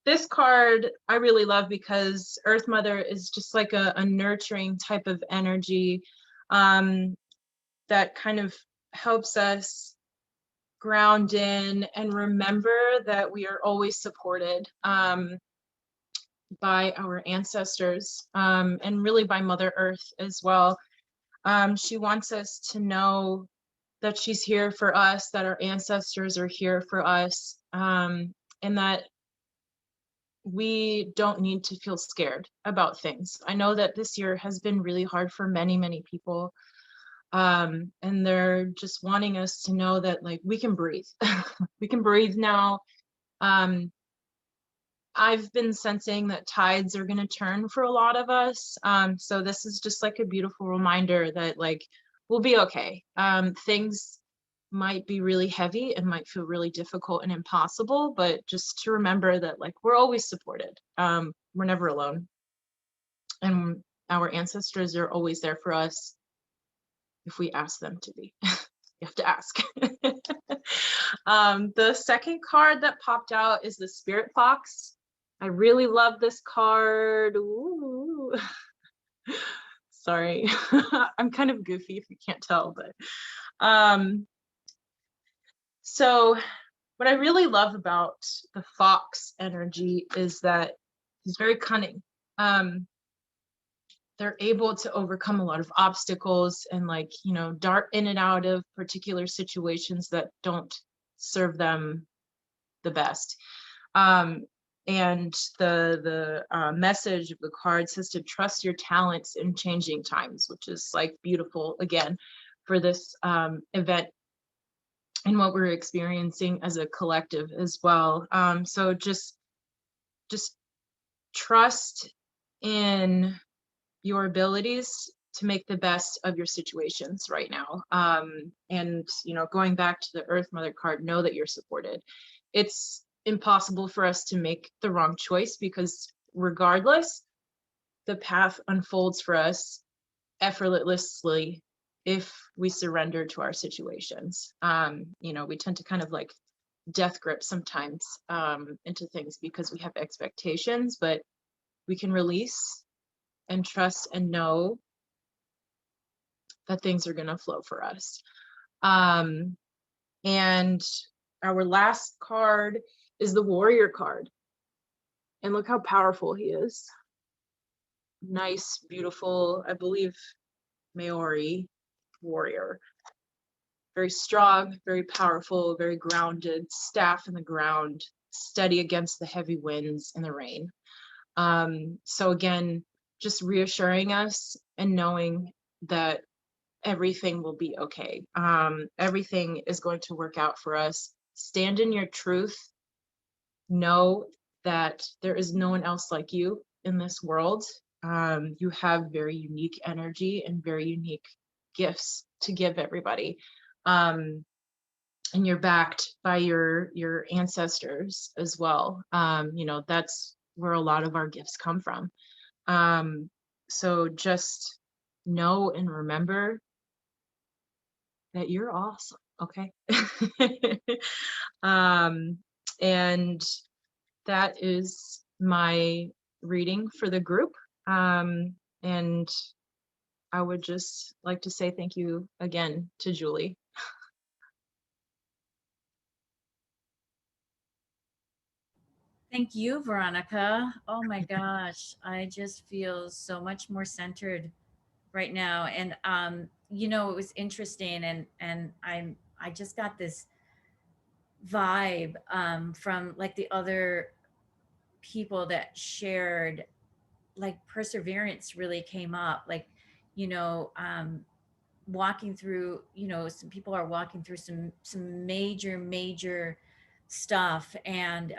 Speaker 9: this card I really love because Earth Mother is just like a nurturing type of energy that kind of helps us ground in and remember that we are always supported by our ancestors, and really by Mother Earth as well. She wants us to know that she's here for us, that our ancestors are here for us, and that we don't need to feel scared about things. I know that this year has been really hard for many, many people. And they're just wanting us to know that like we can breathe. We can breathe now. I've been sensing that tides are going to turn for a lot of us. So this is just like a beautiful reminder that like we'll be okay. Things might be really heavy and might feel really difficult and impossible, but just to remember that like we're always supported. We're never alone. And our ancestors are always there for us if we ask them to be. You have to ask. The second card that popped out is the Spirit Fox. I really love this card. Ooh. Sorry, I'm kind of goofy if you can't tell, but so what I really love about the fox energy is that he's very cunning. They're able to overcome a lot of obstacles and, like, you know, dart in and out of particular situations that don't serve them the best. And the message of the card says to trust your talents in changing times, which is like beautiful again for this event and what we're experiencing as a collective as well. So just trust in your abilities to make the best of your situations right now. And, you know, going back to the Earth Mother card, know that you're supported. It's impossible for us to make the wrong choice because regardless, the path unfolds for us effortlessly if we surrender to our situations. You know, we tend to kind of like death grip sometimes into things because we have expectations, but we can release and trust and know that things are going to flow for us. And our last card is the Warrior card. And look how powerful he is. Nice, beautiful, I believe, Maori warrior. Very strong, very powerful, very grounded, staff in the ground, steady against the heavy winds and the rain. So again, just reassuring us and knowing that everything will be okay. Everything is going to work out for us. Stand in your truth. Know that there is no one else like you in this world. You have very unique energy and very unique gifts to give everybody. And you're backed by your ancestors as well. You know, that's where a lot of our gifts come from. So just know and remember that you're awesome, okay? And that is my reading for the group. And I would just like to say thank you again to Julie.
Speaker 2: Thank you, Veronica. Oh my gosh, I just feel so much more centered right now. And you know, it was interesting, and I just got this vibe from like the other people that shared, like perseverance really came up, like, you know, walking through, you know, some people are walking through some major stuff and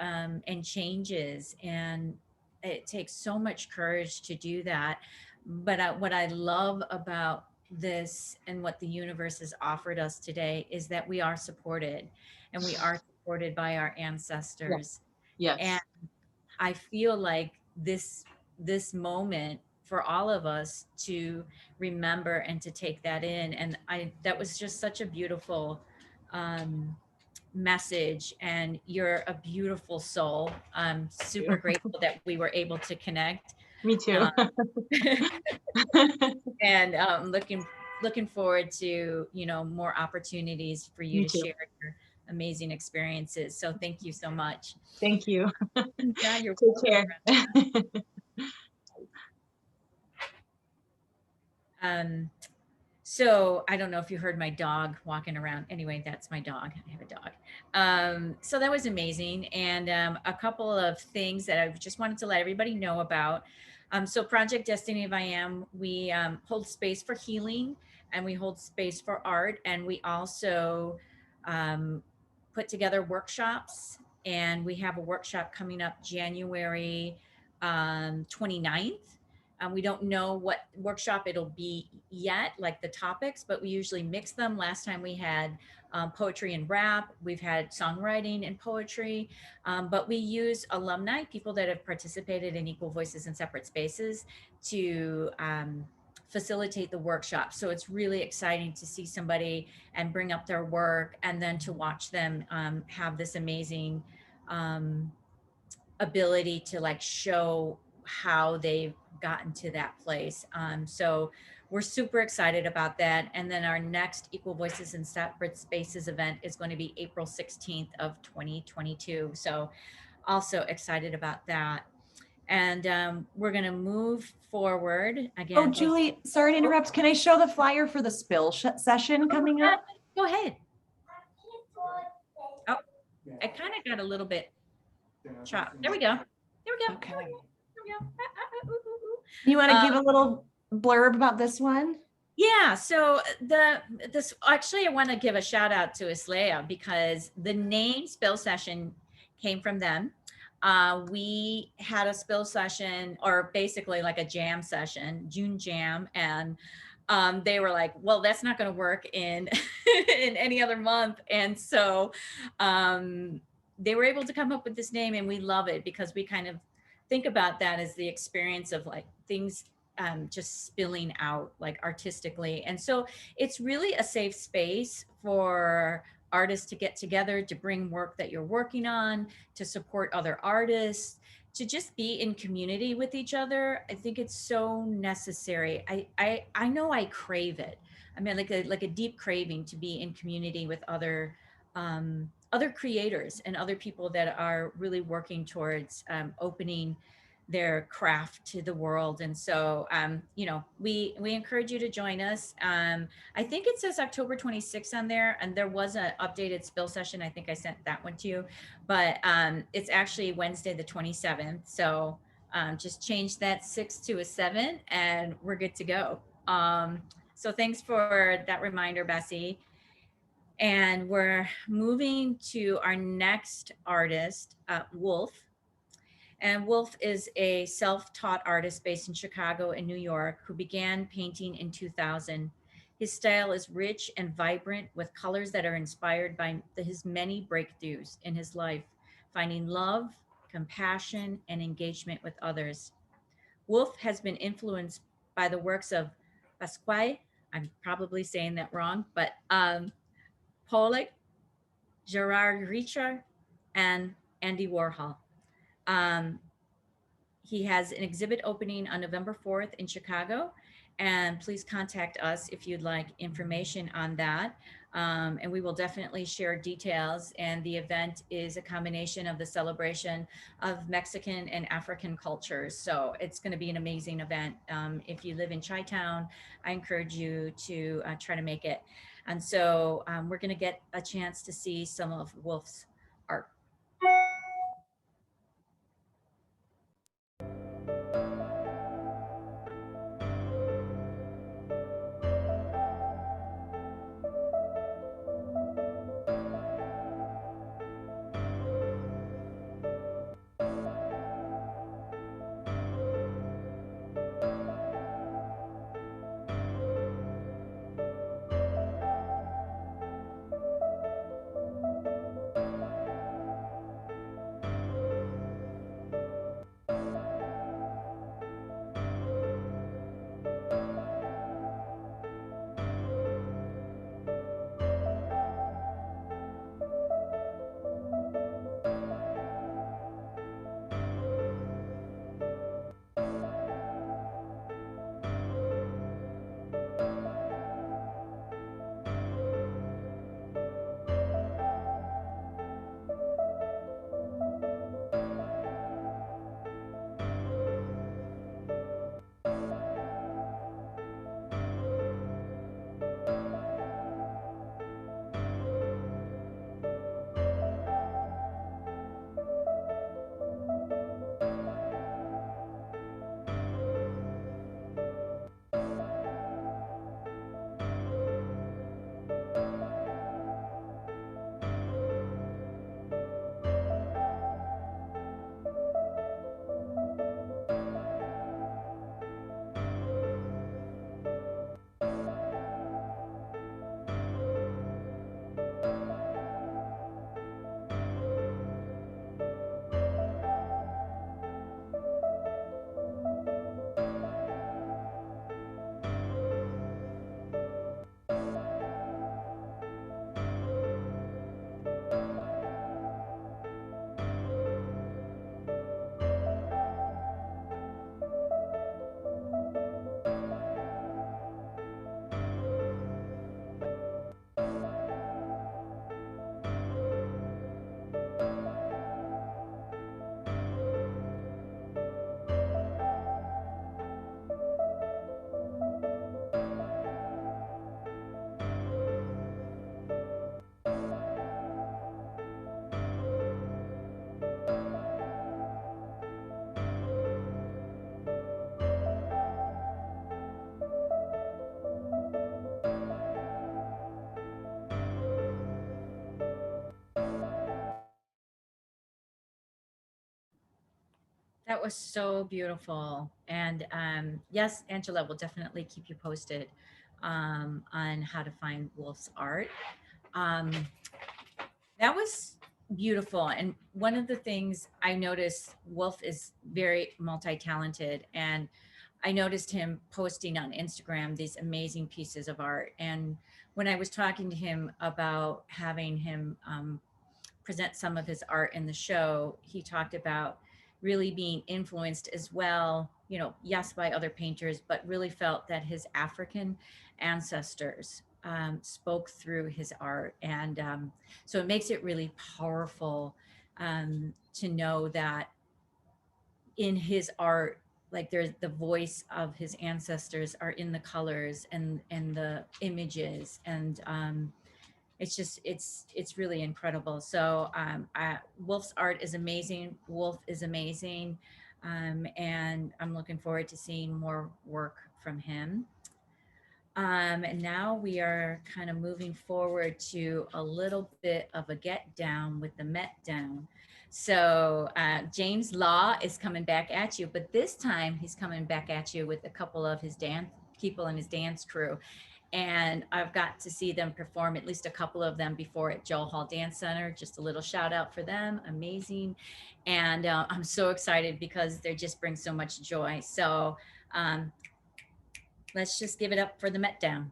Speaker 2: changes, and it takes so much courage to do that. But what I love about this and what the universe has offered us today is that we are supported, and we are supported by our ancestors.
Speaker 9: Yes.
Speaker 2: And I feel like this moment for all of us to remember and to take that in. And that was just such a beautiful message. And you're a beautiful soul. I'm super grateful that we were able to connect.
Speaker 9: Me too.
Speaker 2: And looking forward to, you know, more opportunities for you
Speaker 9: Me
Speaker 2: to
Speaker 9: too.
Speaker 2: share your amazing experiences. So thank you so much.
Speaker 9: Thank you.
Speaker 2: Yeah, you're
Speaker 9: Take
Speaker 2: welcome.
Speaker 9: care.
Speaker 2: So I don't know if you heard my dog walking around. Anyway, that's my dog. I have a dog. So that was amazing. And a couple of things that I just wanted to let everybody know about. So Project Destiny of I Am, we hold space for healing, and we hold space for art. And we also put together workshops. And we have a workshop coming up January 29th. We don't know what workshop it'll be yet, like the topics, but we usually mix them. Last time we had poetry and rap. We've had songwriting and poetry, but we use alumni, people that have participated in Equal Voices in Separate Spaces, to facilitate the workshop. So it's really exciting to see somebody and bring up their work, and then to watch them have this amazing ability to like show how they've gotten to that place. So we're super excited about that. And then our next Equal Voices in Separate Spaces event is going to be April 16th of 2022. So also excited about that. And we're going to move forward again.
Speaker 4: Oh, Julie, sorry to interrupt. Can I show the flyer for the spill session coming up?
Speaker 2: Go ahead. Oh, I kind of got a little bit chopped. There we go. There we go.
Speaker 4: Okay.
Speaker 2: There we go.
Speaker 4: You want to give a little blurb about this one?
Speaker 2: Yeah, so this actually, I want to give a shout out to Islaya because the name Spill Session came from them. We had a spill session, or basically like a jam session, June jam, and they were like, well, that's not going to work in in any other month. And so they were able to come up with this name, and we love it because we kind of think about that as the experience of like things just spilling out like artistically. And so it's really a safe space for artists to get together, to bring work that you're working on, to support other artists, to just be in community with each other. I think it's so necessary. I know I crave it. I mean, like a deep craving to be in community with other creators and other people that are really working towards opening their craft to the world. And so, we encourage you to join us. I think it says October 26th on there, and there was an updated spill session. I think I sent that one to you, but it's actually Wednesday, the 27th. So just change that 6 to a 7 and we're good to go. So thanks for that reminder, Bessie. And we're moving to our next artist, Wolf. And Wolf is a self-taught artist based in Chicago and New York who began painting in 2000. His style is rich and vibrant with colors that are inspired by his many breakthroughs in his life, finding love, compassion, and engagement with others. Wolf has been influenced by the works of Basquiat, I'm probably saying that wrong, but Pollock, Gerard Richard, and Andy Warhol. Um, he has an exhibit opening on November 4th in Chicago, and please contact us if you'd like information on that. And we will definitely share details. And the event is a combination of the celebration of Mexican and African cultures. So it's going to be an amazing event. If you live in Chi-Town, I encourage you to try to make it. And so we're going to get a chance to see some of Wolf's art. That was so beautiful. And yes, Angela, will definitely keep you posted on how to find Wolf's art. Um, that was beautiful. And one of the things I noticed, Wolf is very multi-talented, and I noticed him posting on Instagram these amazing pieces of art. And when I was talking to him about having him present some of his art in the show, he talked about really being influenced as well, you know, yes, by other painters, but really felt that his African ancestors spoke through his art. And so it makes it really powerful to know that in his art, like there's the voice of his ancestors are in the colors and the images, and it's just it's really incredible. So Wolf's art is amazing. Wolf is amazing, and I'm looking forward to seeing more work from him. And now we are kind of moving forward to a little bit of a get down with the Met down. So James Law is coming back at you, but this time he's coming back at you with a couple of his dance people in his dance crew. And I've got to see them perform, at least a couple of them, before at Joel Hall Dance Center. Just a little shout out for them. Amazing. And I'm so excited because they just bring so much joy. So let's just give it up for the Met Down.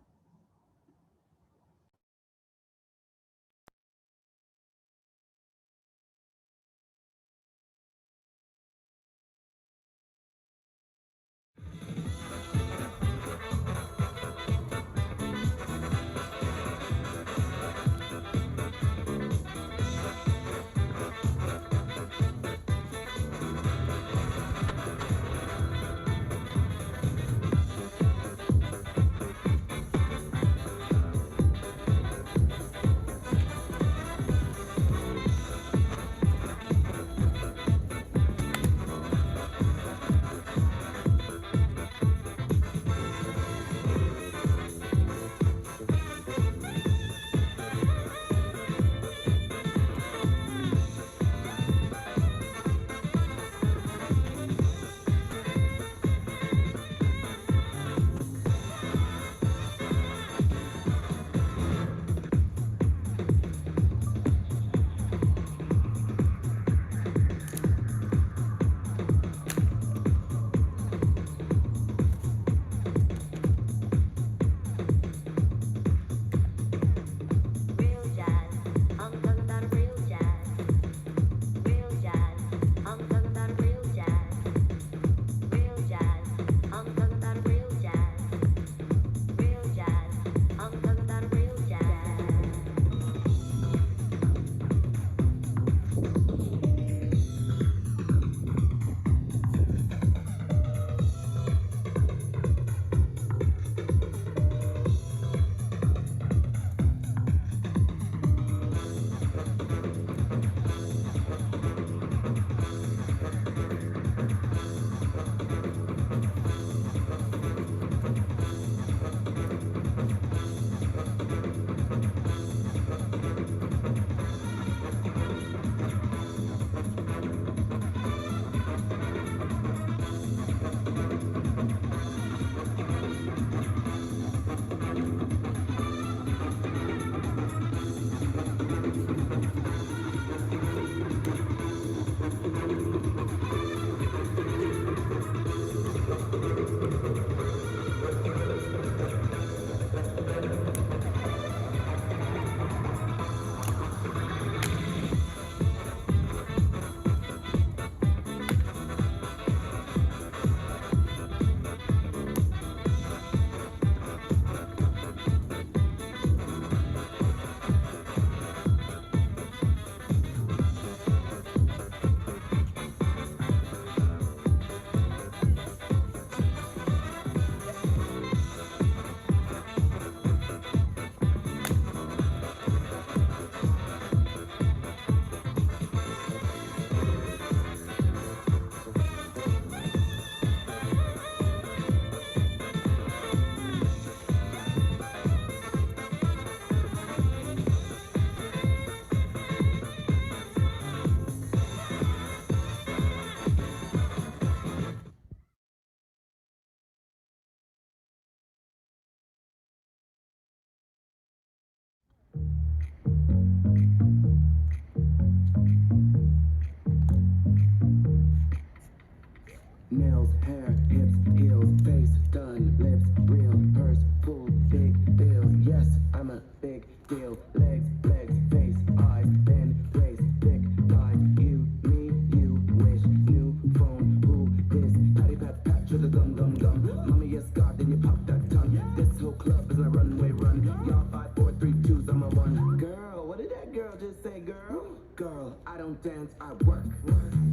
Speaker 10: girl? Girl, I don't dance, I work.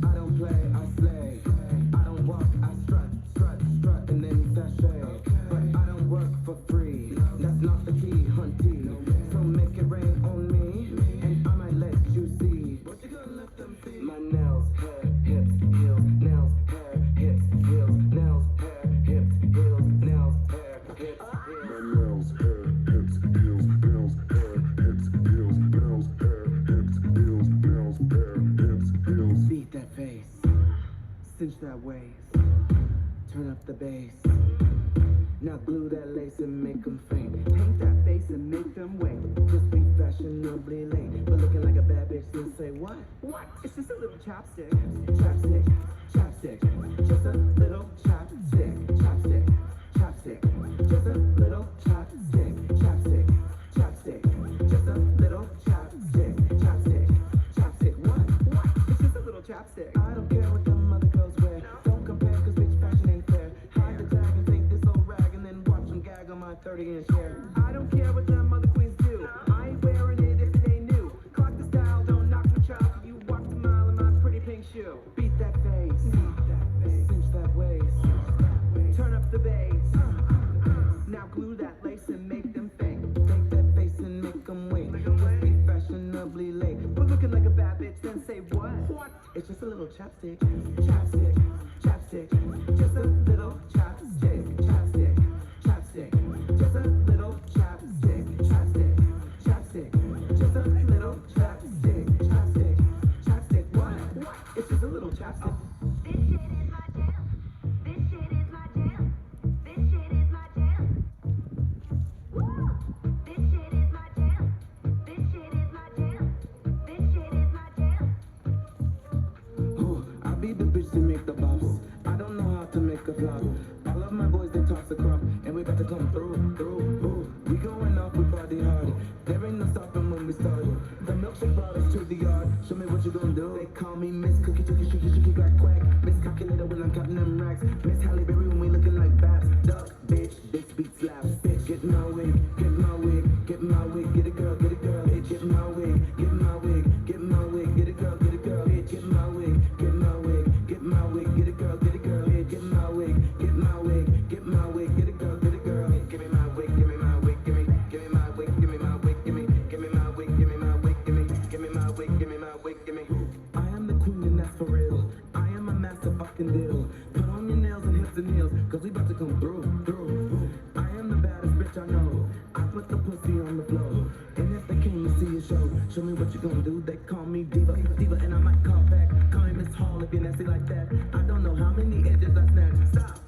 Speaker 10: I don't play, I slay. I don't walk, I strut, strut, strut, and then sashay. But I don't work for free. That's not the key, hunty. So make it rain on me, and I might let you see. My nails, hair, hips, heels, nails, hair, hips, heels, nails, hair, hips, heels, nails, hair, hips, heels. My nails, hair, hips, heels, nails, hair, hips, heels, nails, hair, hips, heels, nails, hair, hips, heels. Beat that face, cinch that waist, turn up the bass. Now glue that lace and make them faint. Paint that face and make them wait. Just be fashionably late, but looking like a bad bitch, then say what? What? It's just a little chapstick. Chapstick, chapstick. Just a little chapstick. Chapstick, chapstick. Just a little chapstick. Chapstick, chapstick. Just a little chapstick. Chapstick, chapstick. What? What? It's just a little chapstick. I don't care what them other girls wear. Don't compare, cause bitch fashion ain't fair. Hide the jag and take this old rag and then watch them gag on my 30-inch hair. I don't care what them other queens do. I ain't wearing it if it ain't new. Clock the style, don't knock the child. You walked a mile in my pretty pink shoe. Beat that face, cinch that waist, turn up the bass. Now glue that lace and make them faint. Take that face and make them wait. Just be fashionably late, but looking like a bad bitch, then say what? What? It's just a little chapstick. Chapstick, chapstick. Just a little chapstick. Chapstick, chapstick. Just a little chapstick. Chapstick, chapstick. Just a little chapstick. Chapstick, chapstick. What? What? It's just a little chapstick.
Speaker 7: This shit is my jam. This shit is my jam. This shit is my jam. Woo! This shit is my jam. This shit is my jam. This shit is my jam.
Speaker 10: Ooh, I be the bitch to make the bops. I don't know how to make a flop. I love my boys, they toss a crop, and we about to come through. Ooh, we going off, we party hard. There ain't no stopping when we start. The milkshake brought us to the yard. Show me what you gonna do. They call me Miss Cookie, Cookie, Cookie, Cookie, Quack, Quack. Miss Calculator when I'm counting them racks. Miss Halle Berry when we looking like bats. Duck, bitch, this beat slaps. Bitch, get my wig, get my wig, get my wig, get it girl, get it girl. Bitch, get my wig, get my wig, get my wig, get it girl, get it girl. Bitch, get my wig, get my wig, get my wig, get it girl, get it girl. Bitch, get my wig, get my wig, get my wig, get it girl, get it girl. Give me my wig, give me my wig, give me my wig, give me my wig, give me my wig, give me my wig, give me my wig, give me my wig, give me. I am the queen and that's for real. I am a master fucking deal. Put on your nails and hips and heels, cause we about to come through. I am the baddest bitch I know. I put the pussy on the floor. And if they came to see a show, show me what you gonna do. They call me diva, diva, and I might call back. Call me Miss Hall if you're nasty like that. I don't know how many edges I snatch. Stop.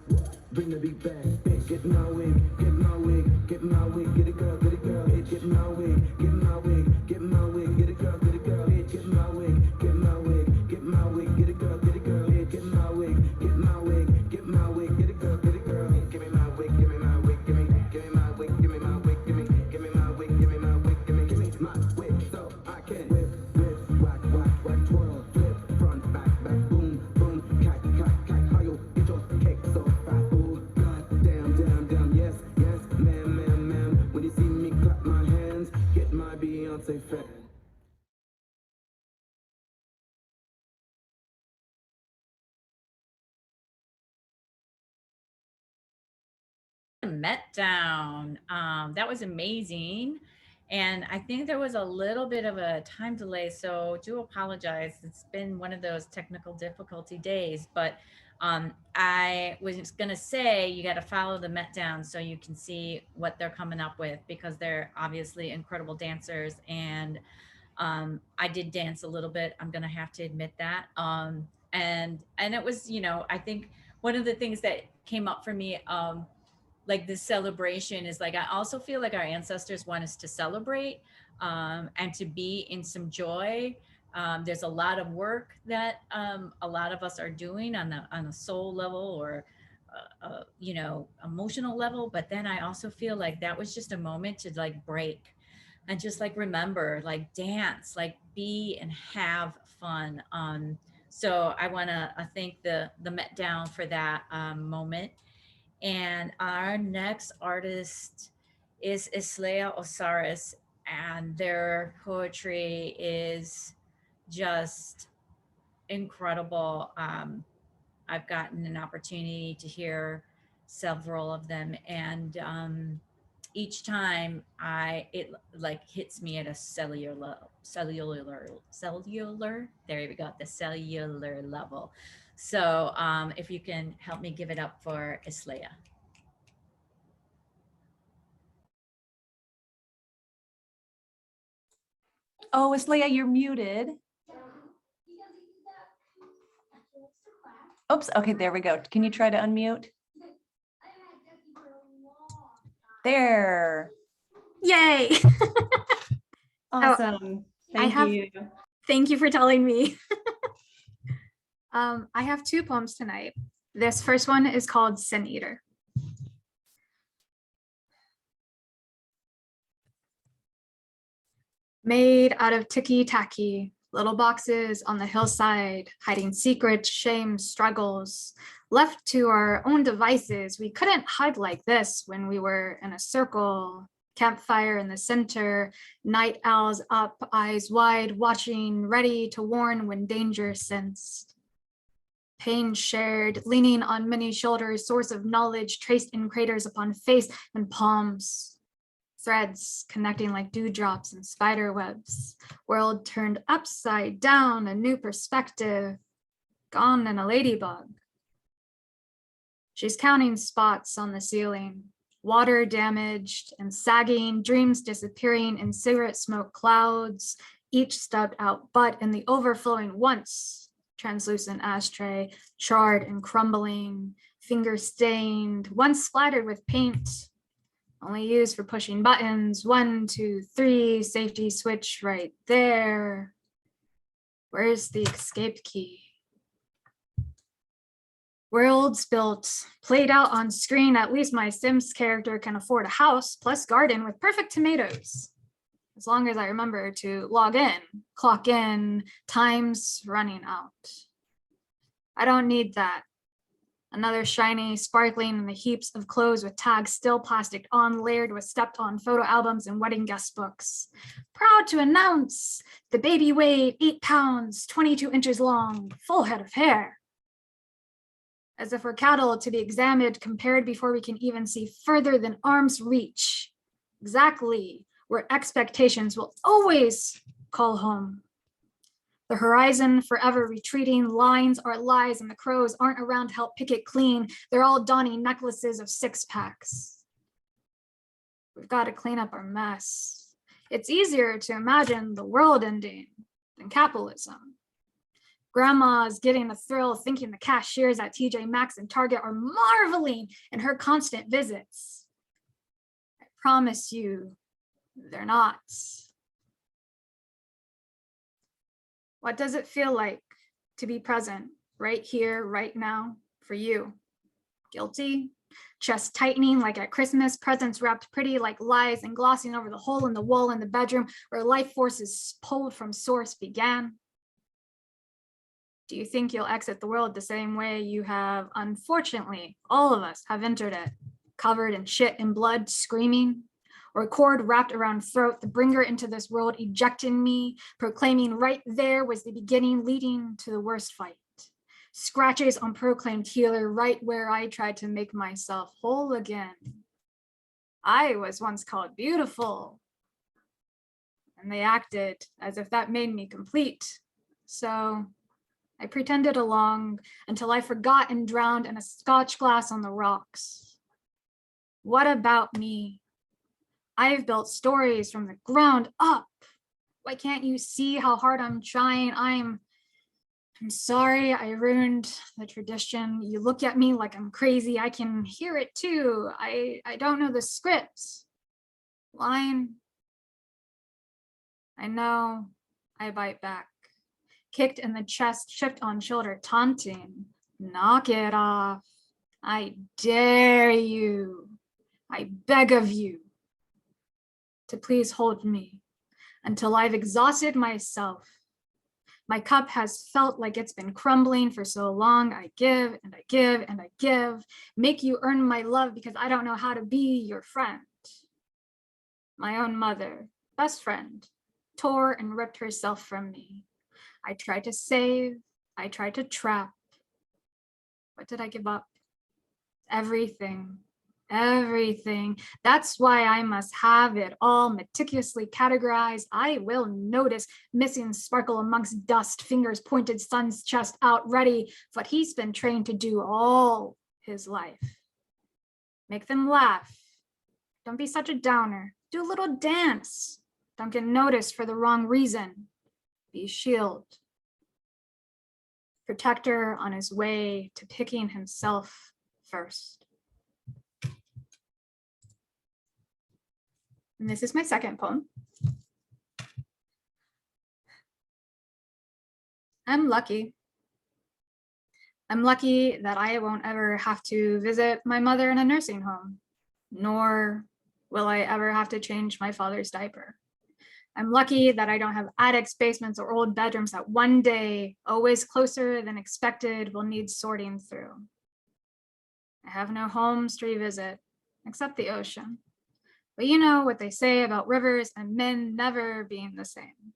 Speaker 10: Bring the beat back, bitch. Get my wig, get my wig, get my wig, get it girl, get it girl. Bitch, get my wig, get my wig, get my wig, get it girl, get it girl. Bitch, get my wig, get my wig, get my wig, get it girl, get it girl. Bitch, get my wig, get my wig, get my wig, get it girl, get it girl. Give me my wig, give me my wig, give me my wig, give me my wig, give me my wig, give me my wig, give me my wig, so I can whip, whip, whack, whack, whack, twirl, flip, front, back, back, boom, boom, cack, cack, cack. How you get your cake so fat? Ooh, god damn, damn, damn, yes, yes, ma'am, ma'am, ma'am. When you see me clap my hands, get my Beyonce fan.
Speaker 2: Met down. That was amazing. And I think there was a little bit of a time delay, so do apologize. It's been one of those technical difficulty days, but I was going to say you got to follow the Met down so you can see what they're coming up with because they're obviously incredible dancers. And I did dance a little bit. I'm going to have to admit that. And it was, I think one of the things that came up for me, like this celebration is like I also feel like our ancestors want us to celebrate and to be in some joy. There's a lot of work that a lot of us are doing on a soul level or emotional level, but then I also feel like that was just a moment to like break and just like remember, like dance, like be and have fun. So I want to thank the Met Down for that moment. And our next artist is Islea Osiris. and their poetry is just incredible. I've gotten an opportunity to hear several of them, and each time it like hits me at a cellular. There we go, the cellular level. So if you can help me give it up for Islaya.
Speaker 4: Oh, Islaya, you're muted. Oops, okay, there we go. Can you try to unmute? There.
Speaker 11: Yay!
Speaker 4: Awesome. Thank you.
Speaker 11: Thank you for telling me. I have 2 poems tonight. This first one is called Sin Eater. Made out of ticky-tacky, little boxes on the hillside, hiding secrets, shame, struggles. Left to our own devices, we couldn't hide like this when we were in a circle, campfire in the center, night owls up, eyes wide, watching, ready to warn when danger sensed. Pain shared, leaning on many shoulders, source of knowledge traced in craters upon face and palms. Threads connecting like dewdrops and spider webs. World turned upside down, a new perspective. Gone in a ladybug. She's counting spots on the ceiling. Water damaged and sagging, dreams disappearing in cigarette smoke clouds, each stubbed out butt in the overflowing once translucent ashtray, charred and crumbling, finger stained, once splattered with paint, only used for pushing buttons. 1, 2, 3, safety switch right there. Where's the escape key? Worlds built, played out on screen. At least my Sims character can afford a house plus garden with perfect tomatoes. As long as I remember to log in, clock in, time's running out. I don't need that. Another shiny, sparkling in the heaps of clothes with tags still plastic on, layered with stepped on photo albums and wedding guest books. Proud to announce the baby weighed 8 pounds, 22 inches long, full head of hair. As if we're cattle to be examined, compared before we can even see further than arm's reach. Exactly where expectations will always call home. The horizon forever retreating, lines are lies and the crows aren't around to help pick it clean. They're all donning necklaces of 6-packs. We've got to clean up our mess. It's easier to imagine the world ending than capitalism. Grandma's getting a thrill thinking the cashiers at TJ Maxx and Target are marveling in her constant visits. I promise you, they're not. What does it feel like to be present right here, right now for you? Guilty? Chest tightening like at Christmas, presents wrapped pretty like lies and glossing over the hole in the wall in the bedroom where life forces pulled from source began? Do you think you'll exit the world the same way you have, unfortunately, all of us have entered it, covered in shit and blood, screaming? Or a cord wrapped around throat, the bringer into this world ejecting me, proclaiming right there was the beginning leading to the worst fight. Scratches on proclaimed healer right where I tried to make myself whole again. I was once called beautiful, and they acted as if that made me complete. So I pretended along until I forgot and drowned in a scotch glass on the rocks. What about me? I've built stories from the ground up. Why can't you see how hard I'm trying? I'm sorry I ruined the tradition. You look at me like I'm crazy. I can hear it too. I don't know the script. Line. I know. I bite back. Kicked in the chest, chipped on shoulder, taunting. Knock it off. I dare you. I beg of you to please hold me until I've exhausted myself. My cup has felt like it's been crumbling for so long. I give and I give and I give. Make you earn my love because I don't know how to be your friend. My own mother best friend, tore and ripped herself from me. I tried to save, I tried to trap. What did I give up? Everything. Everything. That's why I must have it all meticulously categorized. I will notice missing sparkle amongst dust, fingers pointed, sun's chest out, ready for what he's been trained to do all his life. Make them laugh. Don't be such a downer. Do a little dance. Don't get noticed for the wrong reason. Be a shield. Protector on his way to picking himself first. And this is my second poem. I'm lucky. I'm lucky that I won't ever have to visit my mother in a nursing home, nor will I ever have to change my father's diaper. I'm lucky that I don't have attics, basements, or old bedrooms that one day, always closer than expected, will need sorting through. I have no homes to revisit, except the ocean. But you know what they say about rivers and men never being the same.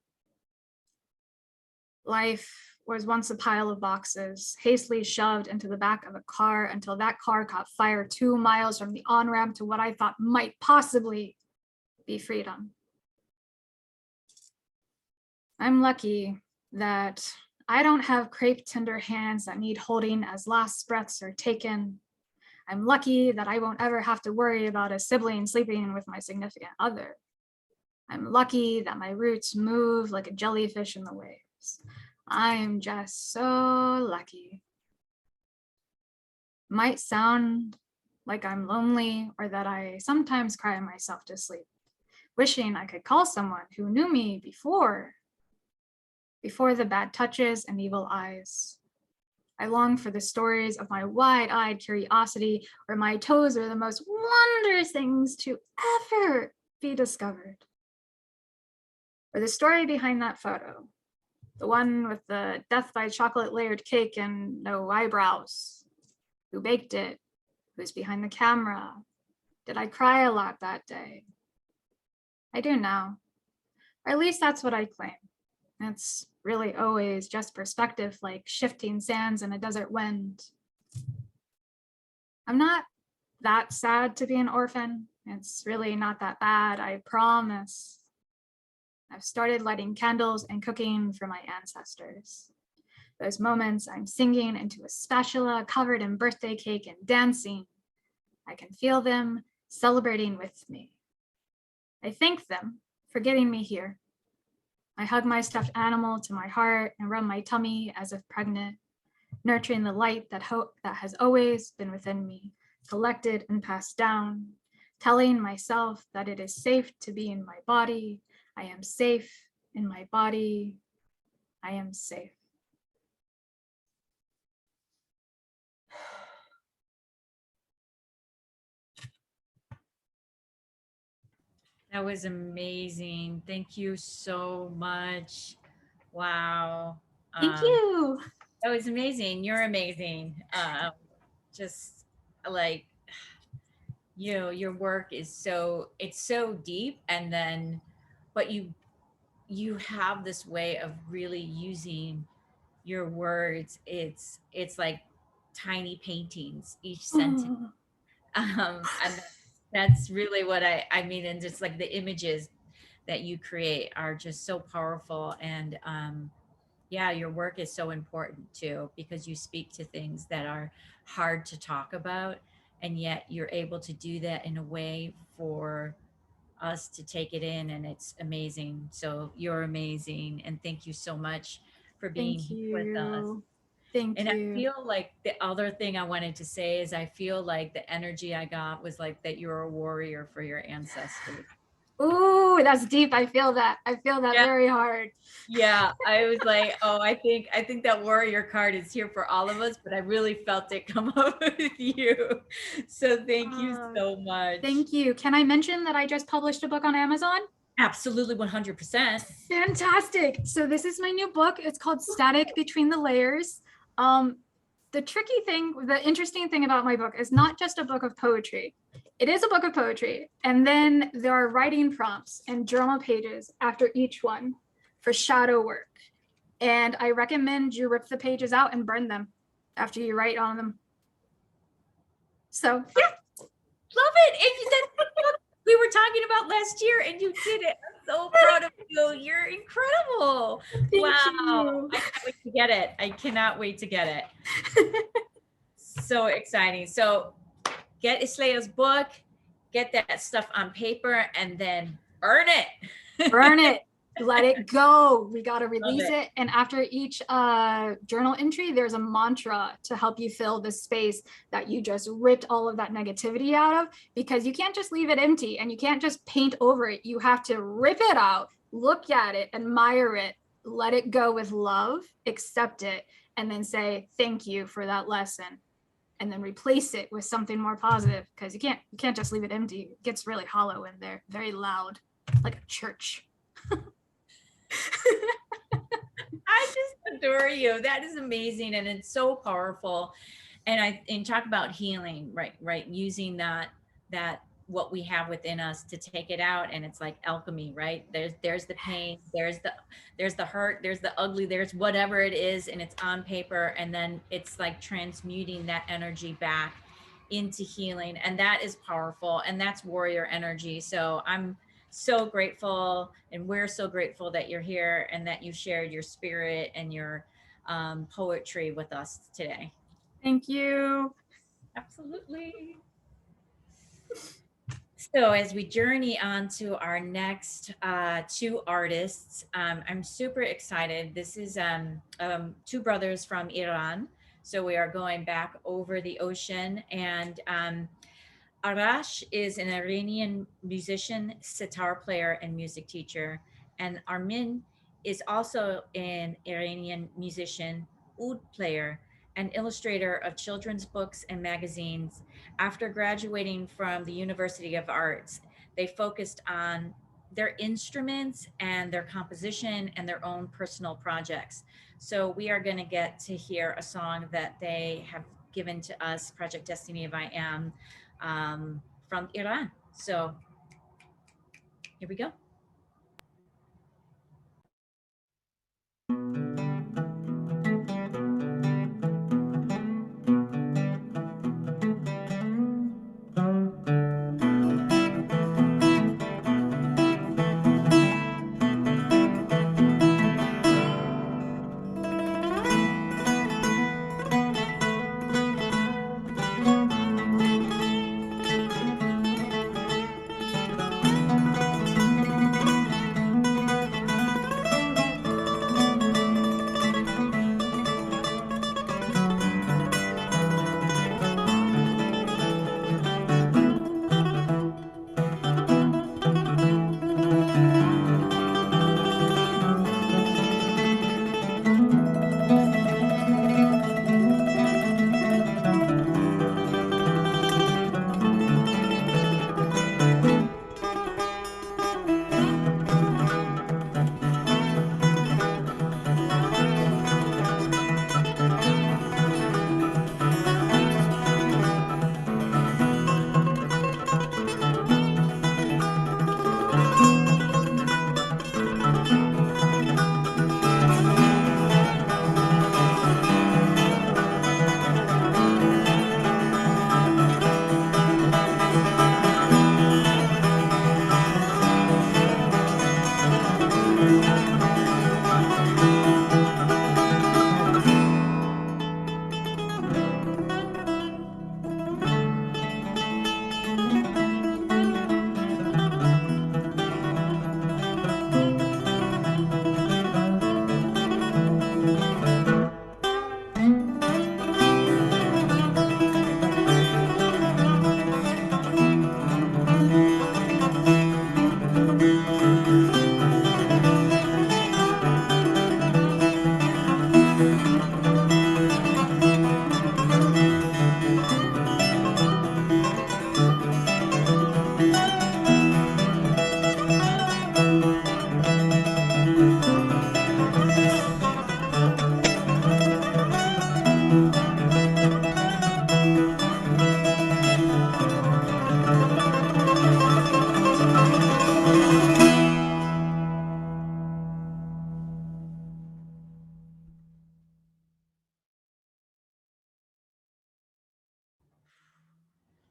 Speaker 11: Life was once a pile of boxes, hastily shoved into the back of a car until that car caught fire 2 miles from the on-ramp to what I thought might possibly be freedom. I'm lucky that I don't have crepe tender hands that need holding as last breaths are taken. I'm lucky that I won't ever have to worry about a sibling sleeping with my significant other. I'm lucky that my roots move like a jellyfish in the waves. I'm just so lucky. Might sound like I'm lonely or that I sometimes cry myself to sleep, wishing I could call someone who knew me before the bad touches and evil eyes. I long for the stories of my wide-eyed curiosity, where my toes are the most wondrous things to ever be discovered. Or the story behind that photo, the one with the death by chocolate layered cake and no eyebrows. Who baked it? Who's behind the camera? Did I cry a lot that day? I do now, or at least that's what I claim. It's really always just perspective, like shifting sands in a desert wind. I'm not that sad to be an orphan. It's really not that bad, I promise. I've started lighting candles and cooking for my ancestors. Those moments I'm singing into a spatula covered in birthday cake and dancing. I can feel them celebrating with me. I thank them for getting me here. I hug my stuffed animal to my heart and rub my tummy as if pregnant, nurturing the light that has always been within me, collected and passed down, telling myself that it is safe to be in my body. I am safe in my body. I am safe.
Speaker 2: That was amazing. Thank you so much. Wow.
Speaker 11: Thank you.
Speaker 2: That was amazing. You're amazing. Just like, you know, your work is it's so deep, and then, but you have this way of really using your words. It's like tiny paintings, each sentence. And that's really what I mean. And just like the images that you create are just so powerful. And yeah, your work is so important too, because you speak to things that are hard to talk about. And yet you're able to do that in a way for us to take it in. And it's amazing. So you're amazing. And thank you so much for being
Speaker 11: Thank
Speaker 2: here with us.
Speaker 11: you. Thank
Speaker 2: And
Speaker 11: you.
Speaker 2: I feel like the other thing I wanted to say is I feel like the energy I got was like that you're a warrior for your ancestors.
Speaker 11: Ooh, that's deep. I feel that. I feel that
Speaker 2: Yeah.
Speaker 11: very hard.
Speaker 2: Yeah, I was like, oh, I think that warrior card is here for all of us, but I really felt it come up with you. So thank you so much.
Speaker 11: Thank you. Can I mention that I just published a book on Amazon?
Speaker 2: Absolutely, 100%.
Speaker 11: Fantastic. So this is my new book. It's called Static Between the Layers. The tricky thing, the interesting thing about my book is not just a book of poetry. It is a book of poetry. And then there are writing prompts and journal pages after each one for shadow work. And I recommend you rip the pages out and burn them after you write on them. So yeah.
Speaker 2: Love it. And that's what we were talking about last year, and you did it. I'm so proud of you. You're incredible. Wow.
Speaker 11: You.
Speaker 2: I can't wait to get it. I cannot wait to get it. So exciting. So get Islea's book, get that stuff on paper, and then burn it.
Speaker 11: Burn it. Let it go. We got to release
Speaker 2: it.
Speaker 11: it. And after each journal entry, there's a mantra to help you fill the space that you just ripped all of that negativity out of, because you can't just leave it empty and you can't just paint over it. You have to rip it out, look at it, admire it, let it go with love, accept it, and then say, thank you for that lesson. And then replace it with something more positive, because you can't just leave it empty. It gets really hollow in there, very loud, like a church.
Speaker 2: I just adore you. That is amazing, and it's so powerful. And talk about healing, right? Using that what we have within us to take it out, and it's like alchemy, right? There's the pain, there's the hurt, there's the ugly, there's whatever it is, and it's on paper, and then it's like transmuting that energy back into healing, and that is powerful, and that's warrior energy. So I'm so grateful, and we're so grateful that you're here and that you shared your spirit and your poetry with us today.
Speaker 11: Thank you.
Speaker 2: Absolutely. So as we journey on to our next two artists, I'm super excited. This is two brothers from Iran. So we are going back over the ocean, and Arash is an Iranian musician, sitar player, and music teacher. And Armin is also an Iranian musician, oud player, and illustrator of children's books and magazines. After graduating from the University of Arts, they focused on their instruments and their composition and their own personal projects. So we are going to get to hear a song that they have given to us, Project Destiny of I Am, from Iran. So here we go.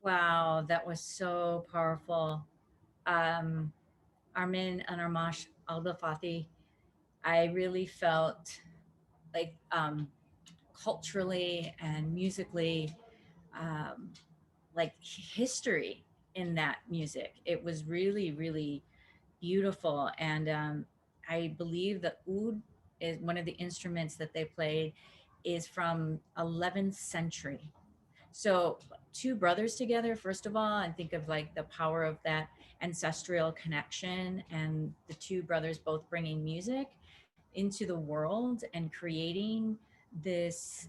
Speaker 2: Wow, that was so powerful. Um, Armin and Armash Al-Bafati, I really felt like culturally and musically, um, like history in that music. It was really, really beautiful. And I believe the oud is one of the instruments that they played is from 11th century. So two brothers together, first of all, and think of like the power of that ancestral connection and the two brothers both bringing music into the world and creating this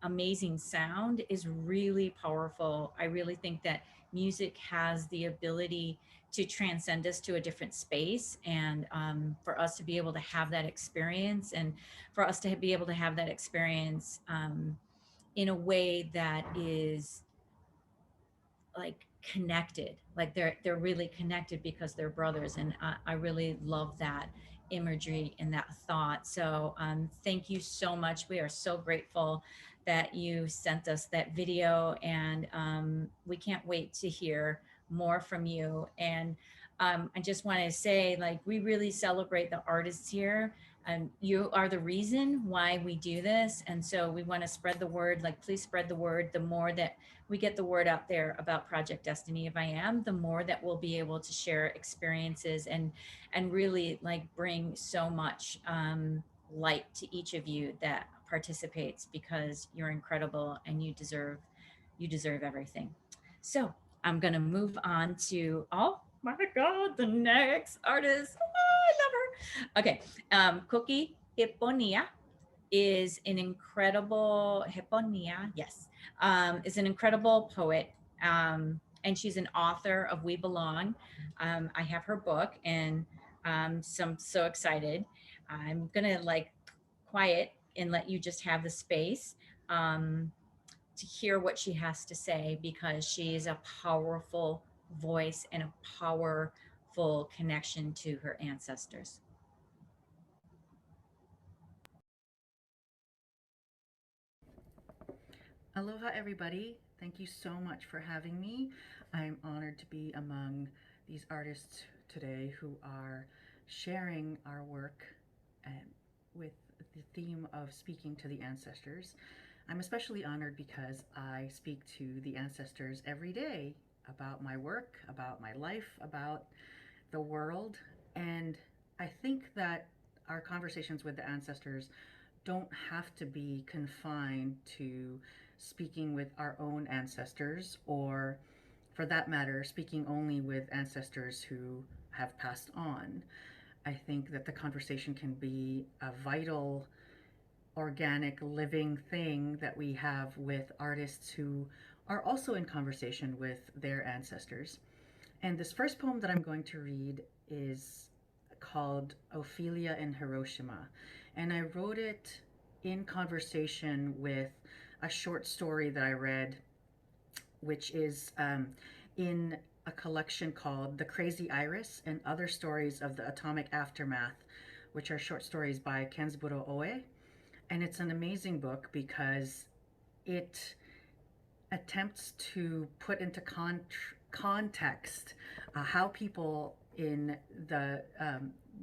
Speaker 2: amazing sound is really powerful. I really think that music has the ability to transcend us to a different space, and for us to be able to have that experience, and for us to be able to have that experience in a way that is like connected, like they're really connected because they're brothers. And I really love that imagery and that thought. So thank you so much. We are so grateful that you sent us that video, and we can't wait to hear more from you. And I just want to say, like, we really celebrate the artists here, and you are the reason why we do this. And so we want to spread the word. Like, please spread the word. The more that we get the word out there about Project Destiny of I Am, the more that we'll be able to share experiences and really like bring so much light to each of you that participates, because you're incredible and you deserve everything. So I'm gonna move on to, oh my God, the next artist. Oh, I love her. Okay, Cookie Iponia is an incredible Heponia, yes, is an incredible poet, and she's an author of We Belong. I have her book, and so I'm so excited. I'm gonna like quiet and let you just have the space to hear what she has to say, because she is a powerful voice and a powerful connection to her ancestors.
Speaker 12: Aloha, everybody. Thank you so much for having me. I'm honored to be among these artists today who are sharing our work with the theme of speaking to the ancestors. I'm especially honored because I speak to the ancestors every day about my work, about my life, about the world. And I think that our conversations with the ancestors don't have to be confined to speaking with our own ancestors, or for that matter, speaking only with ancestors who have passed on. I think that the conversation can be a vital, organic, living thing that we have with artists who are also in conversation with their ancestors. And this first poem that I'm going to read is called Ophelia in Hiroshima. And I wrote it in conversation with a short story that I read, which is in a collection called The Crazy Iris and Other Stories of the Atomic Aftermath, which are short stories by Kenzaburo Oe. And it's an amazing book because it attempts to put into context how people in the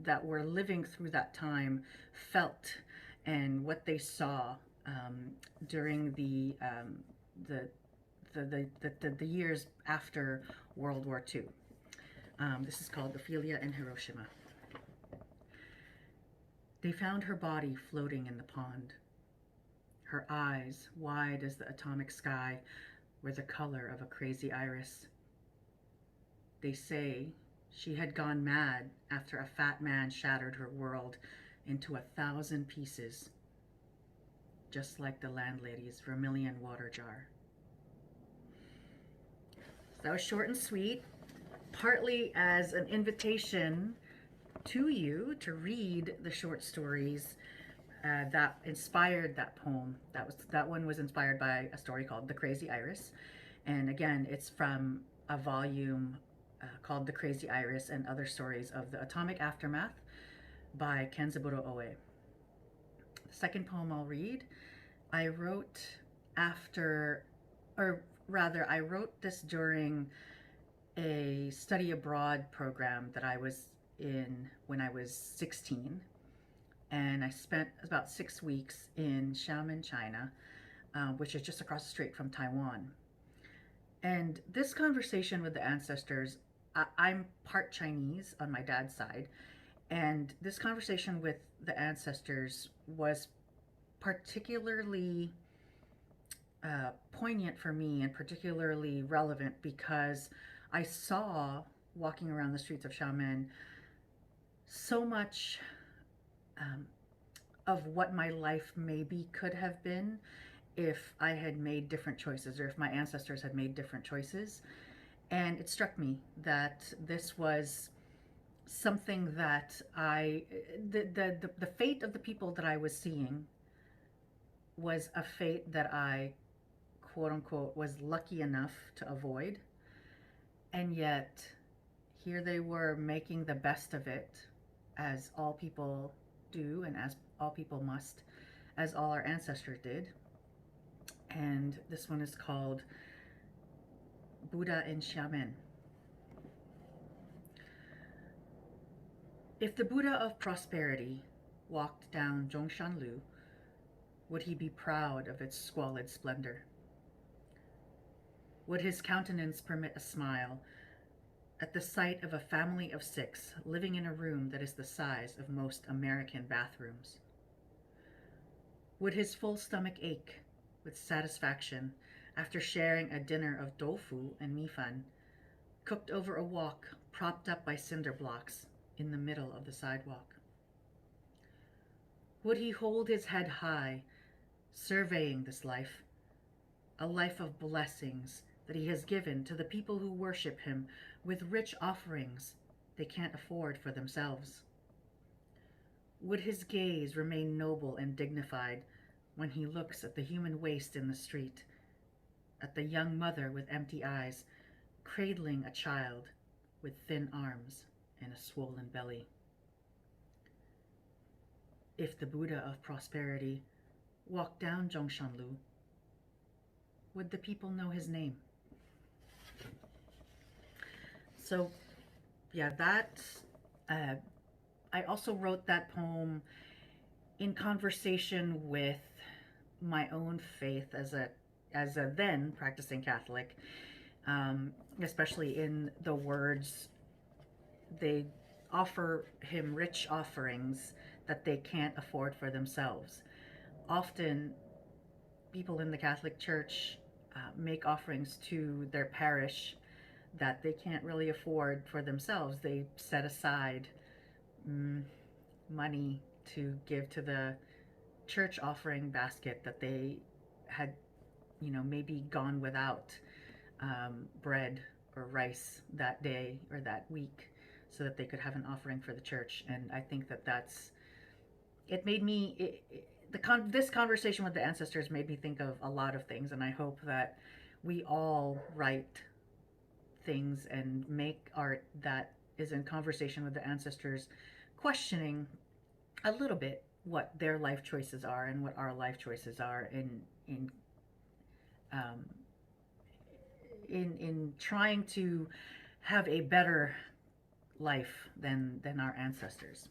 Speaker 12: that were living through that time felt and what they saw during the years after World War II. This is called Ophelia in Hiroshima. They found her body floating in the pond. Her eyes, wide as the atomic sky, were the color of a crazy iris. They say she had gone mad after a fat man shattered her world into 1,000 pieces, just like the landlady's vermilion water jar. So that was short and sweet, partly as an invitation to you to read the short stories that inspired that poem. That one was inspired by a story called The Crazy Iris. And again, it's from a volume called The Crazy Iris and Other Stories of the Atomic Aftermath by Kenzaburo Oe. The second poem I'll read, I wrote after, or rather, I wrote this during a study abroad program that I was in when I was 16. And I spent about 6 weeks in Xiamen, China, which is just across the street from Taiwan. And this conversation with the ancestors, I'm part Chinese on my dad's side, and this conversation with the ancestors was particularly poignant for me and particularly relevant because I saw walking around the streets of Xiamen so much of what my life maybe could have been if I had made different choices or if my ancestors had made different choices. And it struck me that this was something that the fate of the people that I was seeing was a fate that I, quote unquote, was lucky enough to avoid. And yet, here they were making the best of it, as all people do and as all people must, as all our ancestors did. And this one is called Buddha in Xiamen. If the Buddha of prosperity walked down Zhongshanlu, would he be proud of its squalid splendor? Would his countenance permit a smile at the sight of a family of 6 living in a room that is the size of most American bathrooms? Would his full stomach ache with satisfaction after sharing a dinner of tofu and mifan, cooked over a wok propped up by cinder blocks in the middle of the sidewalk? Would he hold his head high, surveying this life, a life of blessings that he has given to the people who worship him with rich offerings they can't afford for themselves? Would his gaze remain noble and dignified when he looks at the human waste in the street, at the young mother with empty eyes, cradling a child with thin arms and a swollen belly? If the Buddha of prosperity walked down Zhongshanlu, would the people know his name? So, yeah, I also wrote that poem in conversation with my own faith as a then practicing Catholic, especially in the words, they offer him rich offerings that they can't afford for themselves. Often, people in the Catholic Church make offerings to their parish that they can't really afford for themselves. They set aside money to give to the church offering basket that they had, maybe gone without bread or rice that day or that week so that they could have an offering for the church. And I think that it made me, this conversation with the ancestors made me think of a lot of things. And I hope that we all write things and make art that is in conversation with the ancestors, questioning a little bit what their life choices are and what our life choices are um, in trying to have a better life than our ancestors.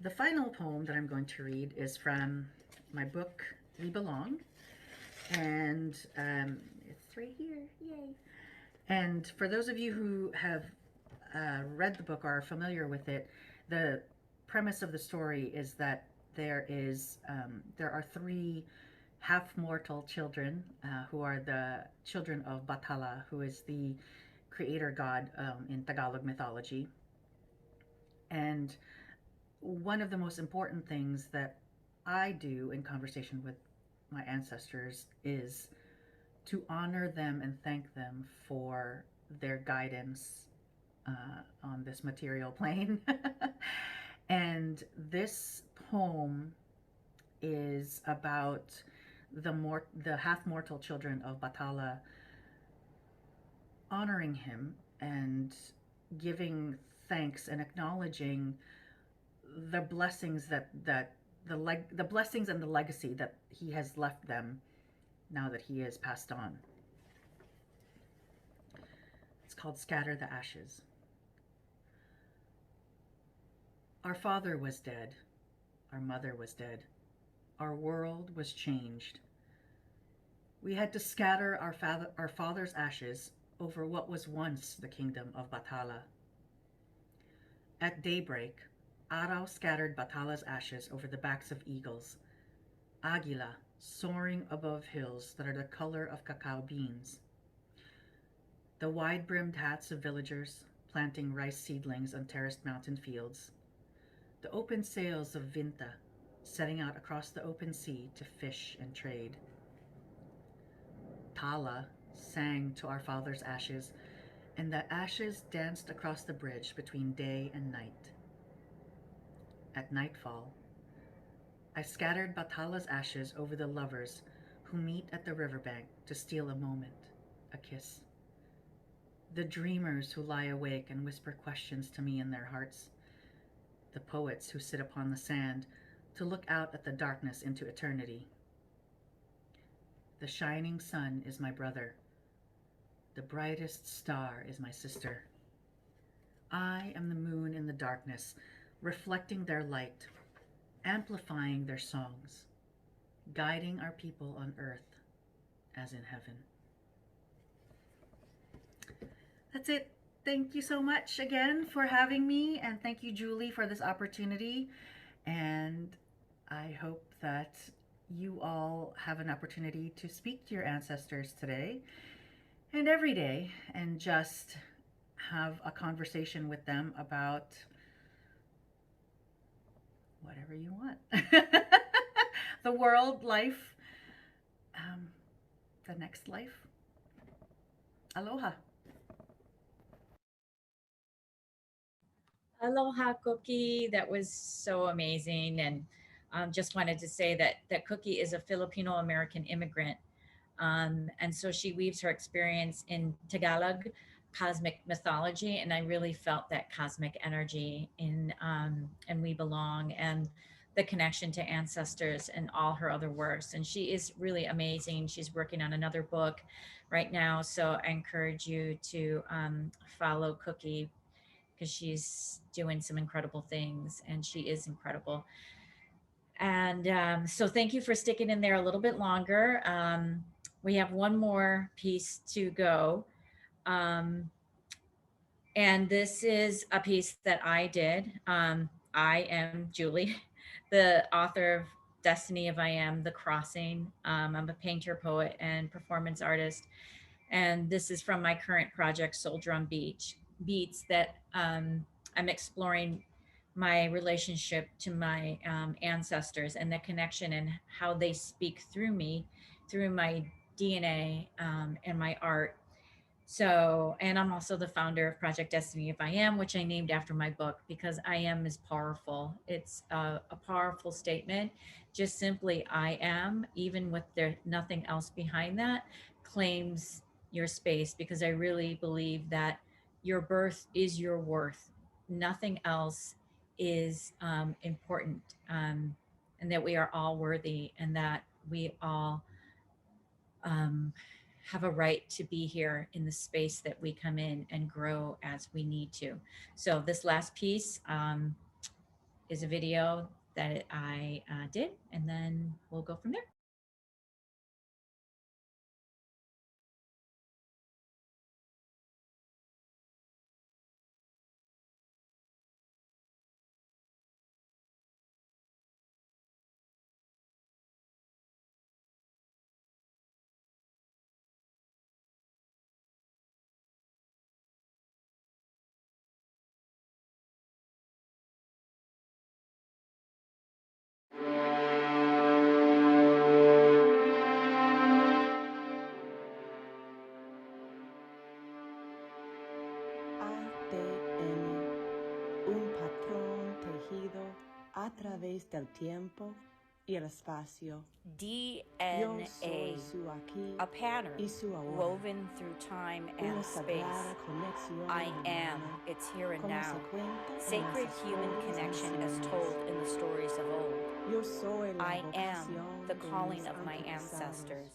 Speaker 12: The final poem that I'm going to read is from my book We Belong, and it's right here. Yay! And for those of you who have read the book or are familiar with it, the premise of the story is that there are 3 half-mortal children who are the children of Bathala, who is the creator god in Tagalog mythology. And one of the most important things that I do in conversation with my ancestors is to honor them and thank them for their guidance on this material plane. And this poem is about the half-mortal children of Bathala honoring him and giving thanks and acknowledging the blessings the blessings and the legacy that he has left them now that he has passed on. called Scatter the Ashes. Our father was dead. Our mother was dead. Our world was changed. We had to scatter our father's ashes over what was once the kingdom of Bathala. At daybreak, Araw scattered Batala's ashes over the backs of eagles, Agila soaring above hills that are the color of cacao beans. The wide-brimmed hats of villagers planting rice seedlings on terraced mountain fields. The open sails of Vinta setting out across the open sea to fish and trade. Tala sang to our father's ashes, and the ashes danced across the bridge between day and night. At nightfall, I scattered Batala's ashes over the lovers who meet at the riverbank to steal a moment, a kiss. The dreamers who lie awake and whisper questions to me in their hearts. The poets who sit upon the sand to look out at the darkness into eternity. The shining sun is my brother. The brightest star is my sister. I am the moon in the darkness, reflecting their light, amplifying their songs, guiding our people on earth as in heaven. That's it. Thank you so much again for having me, and thank you, Julie, for this opportunity. And I hope that you all have an opportunity to speak to your ancestors today and every day and just have a conversation with them about whatever you want. The world, life, the next life. Aloha.
Speaker 2: Aloha, Cookie. That was so amazing. And just wanted to say that Cookie is a Filipino American immigrant. And so she weaves her experience in Tagalog cosmic mythology. And I really felt that cosmic energy in And We Belong, and the connection to ancestors and all her other works. And she is really amazing. She's working on another book right now. So I encourage you to follow Cookie, because she's doing some incredible things, and she is incredible. And so thank you for sticking in there a little bit longer. We have one more piece to go. And this is a piece that I did. I am Julie, the author of Destiny of I Am, The Crossing. I'm a painter, poet, and performance artist. And this is from my current project, Soul Drum Beats, that I'm exploring my relationship to my ancestors and the connection and how they speak through me, through my DNA and my art. So, and I'm also the founder of Project Destiny of I Am, which I named after my book, because I am is powerful. It's a powerful statement. Just simply I am, even with there nothing else behind that, claims your space, because I really believe that your birth is your worth. Nothing else is important, and that we are all worthy, and that we all have a right to be here in the space that we come in and grow as we need to. So this last piece is a video that I did, and then we'll go from there.
Speaker 13: Un patrón tejido a través del tiempo y el espacio.
Speaker 14: DNA, a pattern woven through time and space. I am, it's here and now. Sacred human connection as told in the stories of old. I am the calling of my ancestors.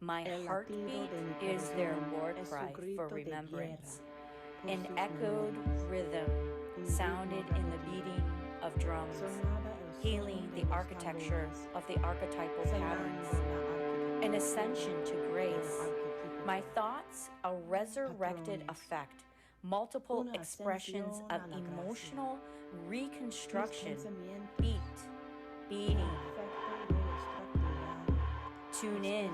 Speaker 14: My heartbeat is their war cry for remembrance. An echoed rhythm sounded in the beating of drums, healing the architecture of the archetypal patterns. An ascension to grace. My thoughts, a resurrected effect, multiple expressions of emotional reconstruction, beating. Tune in,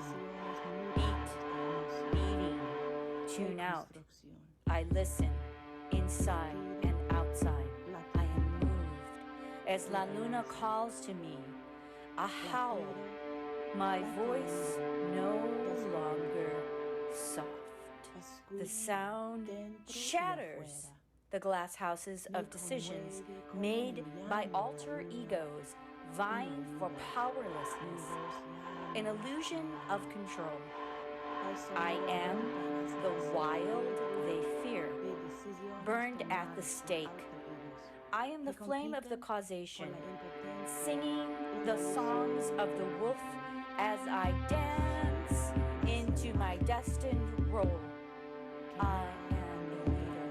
Speaker 14: beating, tune out. I listen, inside and outside. I am moved as La Luna calls to me. A howl, my voice no longer soft. The sound shatters the glass houses of decisions made by alter egos vying for powerlessness, an illusion of control. I am the wild they fear, burned at the stake. I am the flame of the causation, singing the songs of the wolf as I dance into my destined role. I am a leader.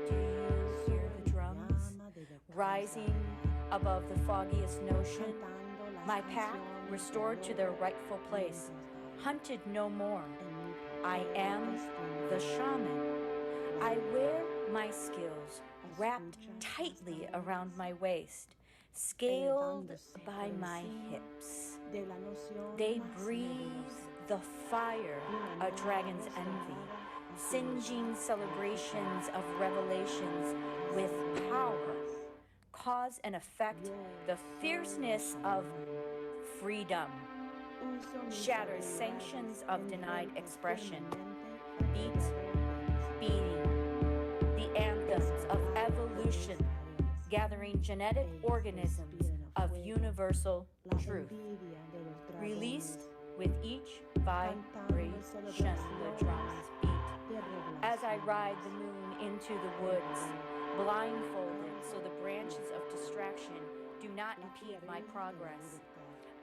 Speaker 14: Do you hear the drums rising above the foggiest notion? My pack restored to their rightful place, hunted no more. I am the shaman. I wear my skills wrapped tightly around my waist, scaled by my hips. They breathe the fire, a dragon's envy, singeing celebrations of revelations with power, cause and effect, the fierceness of freedom, shatters sanctions of denied expression, beating, the anthems of evolution, gathering genetic organisms of universal truth, released with each vibration the drums beat. As I ride the moon into the woods, blindfolded so the branches of distraction do not impede my progress,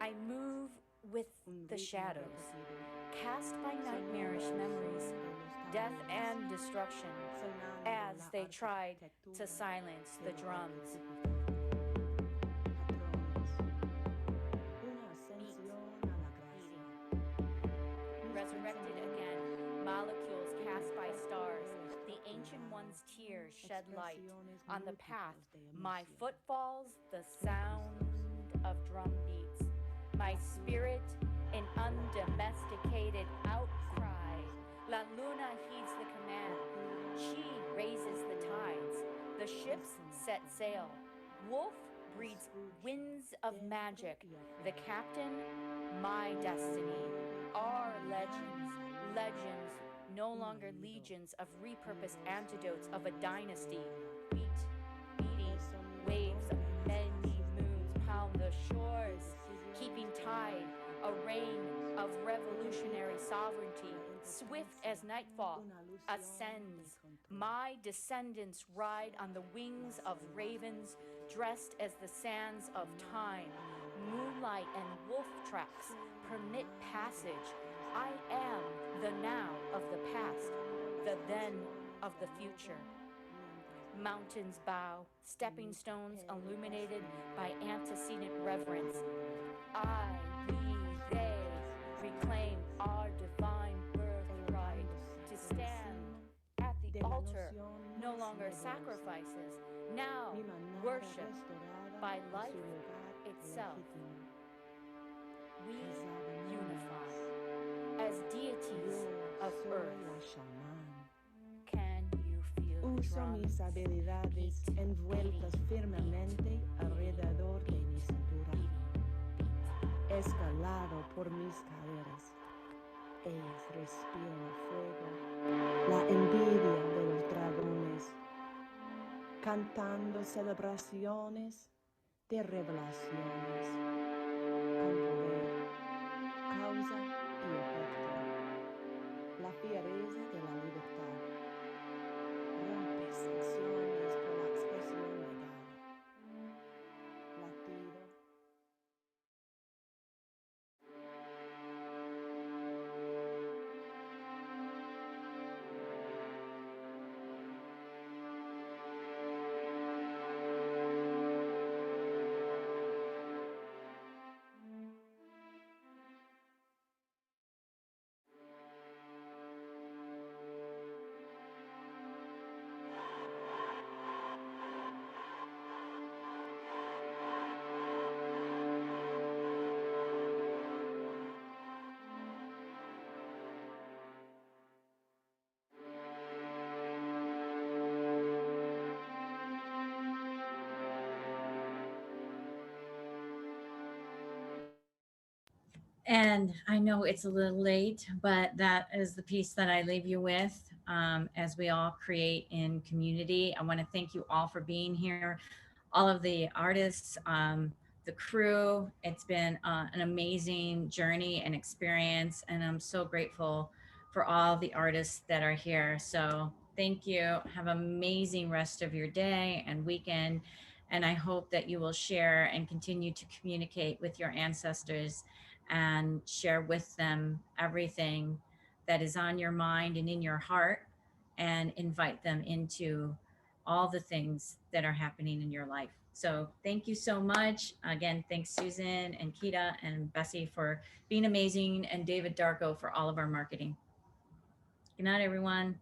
Speaker 14: I move with the shadows, cast by nightmarish memories, death and destruction, as they tried to silence the drums. Resurrected again, molecules cast by stars, the ancient one's tears shed light on the path, my footfalls, the sound of drum beats, my spirit, an undomesticated outcry. La Luna heeds the command, she raises the tides, the ships set sail, wolf breeds winds of magic, the captain, my destiny, our legends, no longer legions of repurposed antidotes of a dynasty, beating, waves of many moons pound the shores, keeping tide, a reign of revolutionary sovereignty, swift as nightfall, ascends. My descendants ride on the wings of ravens, dressed as the sands of time. Moonlight and wolf tracks permit passage. I am the now of the past, the then of the future. Mountains bow, stepping stones illuminated by antecedent reverence. I, we, they reclaim our divine birthright to stand at the altar, no longer sacrifices, now worship by life itself. We unify as deities of earth. Can you feel the
Speaker 13: Uso mis
Speaker 14: drums
Speaker 13: habilidades
Speaker 14: beat,
Speaker 13: envueltas
Speaker 14: beating,
Speaker 13: firmemente alrededor de mi cintura, escalado por mis caderas. Ellas respiran el fuego, la envidia de los dragones, cantando celebraciones de revelaciones, con poder, causa y efecto, la fiereza de la libertad, rompe sanciones por la expresión legal, latido.
Speaker 2: And I know it's a little late, but that is the piece that I leave you with as we all create in community. I want to thank you all for being here, all of the artists, the crew. It's been an amazing journey and experience, and I'm so grateful for all the artists that are here. So thank you. Have an amazing rest of your day and weekend. And I hope that you will share and continue to communicate with your ancestors and share with them everything that is on your mind and in your heart, and invite them into all the things that are happening in your life. So thank you so much. Again, thanks Susan and Kita and Bessie for being amazing, and David Darko for all of our marketing. Good night, everyone.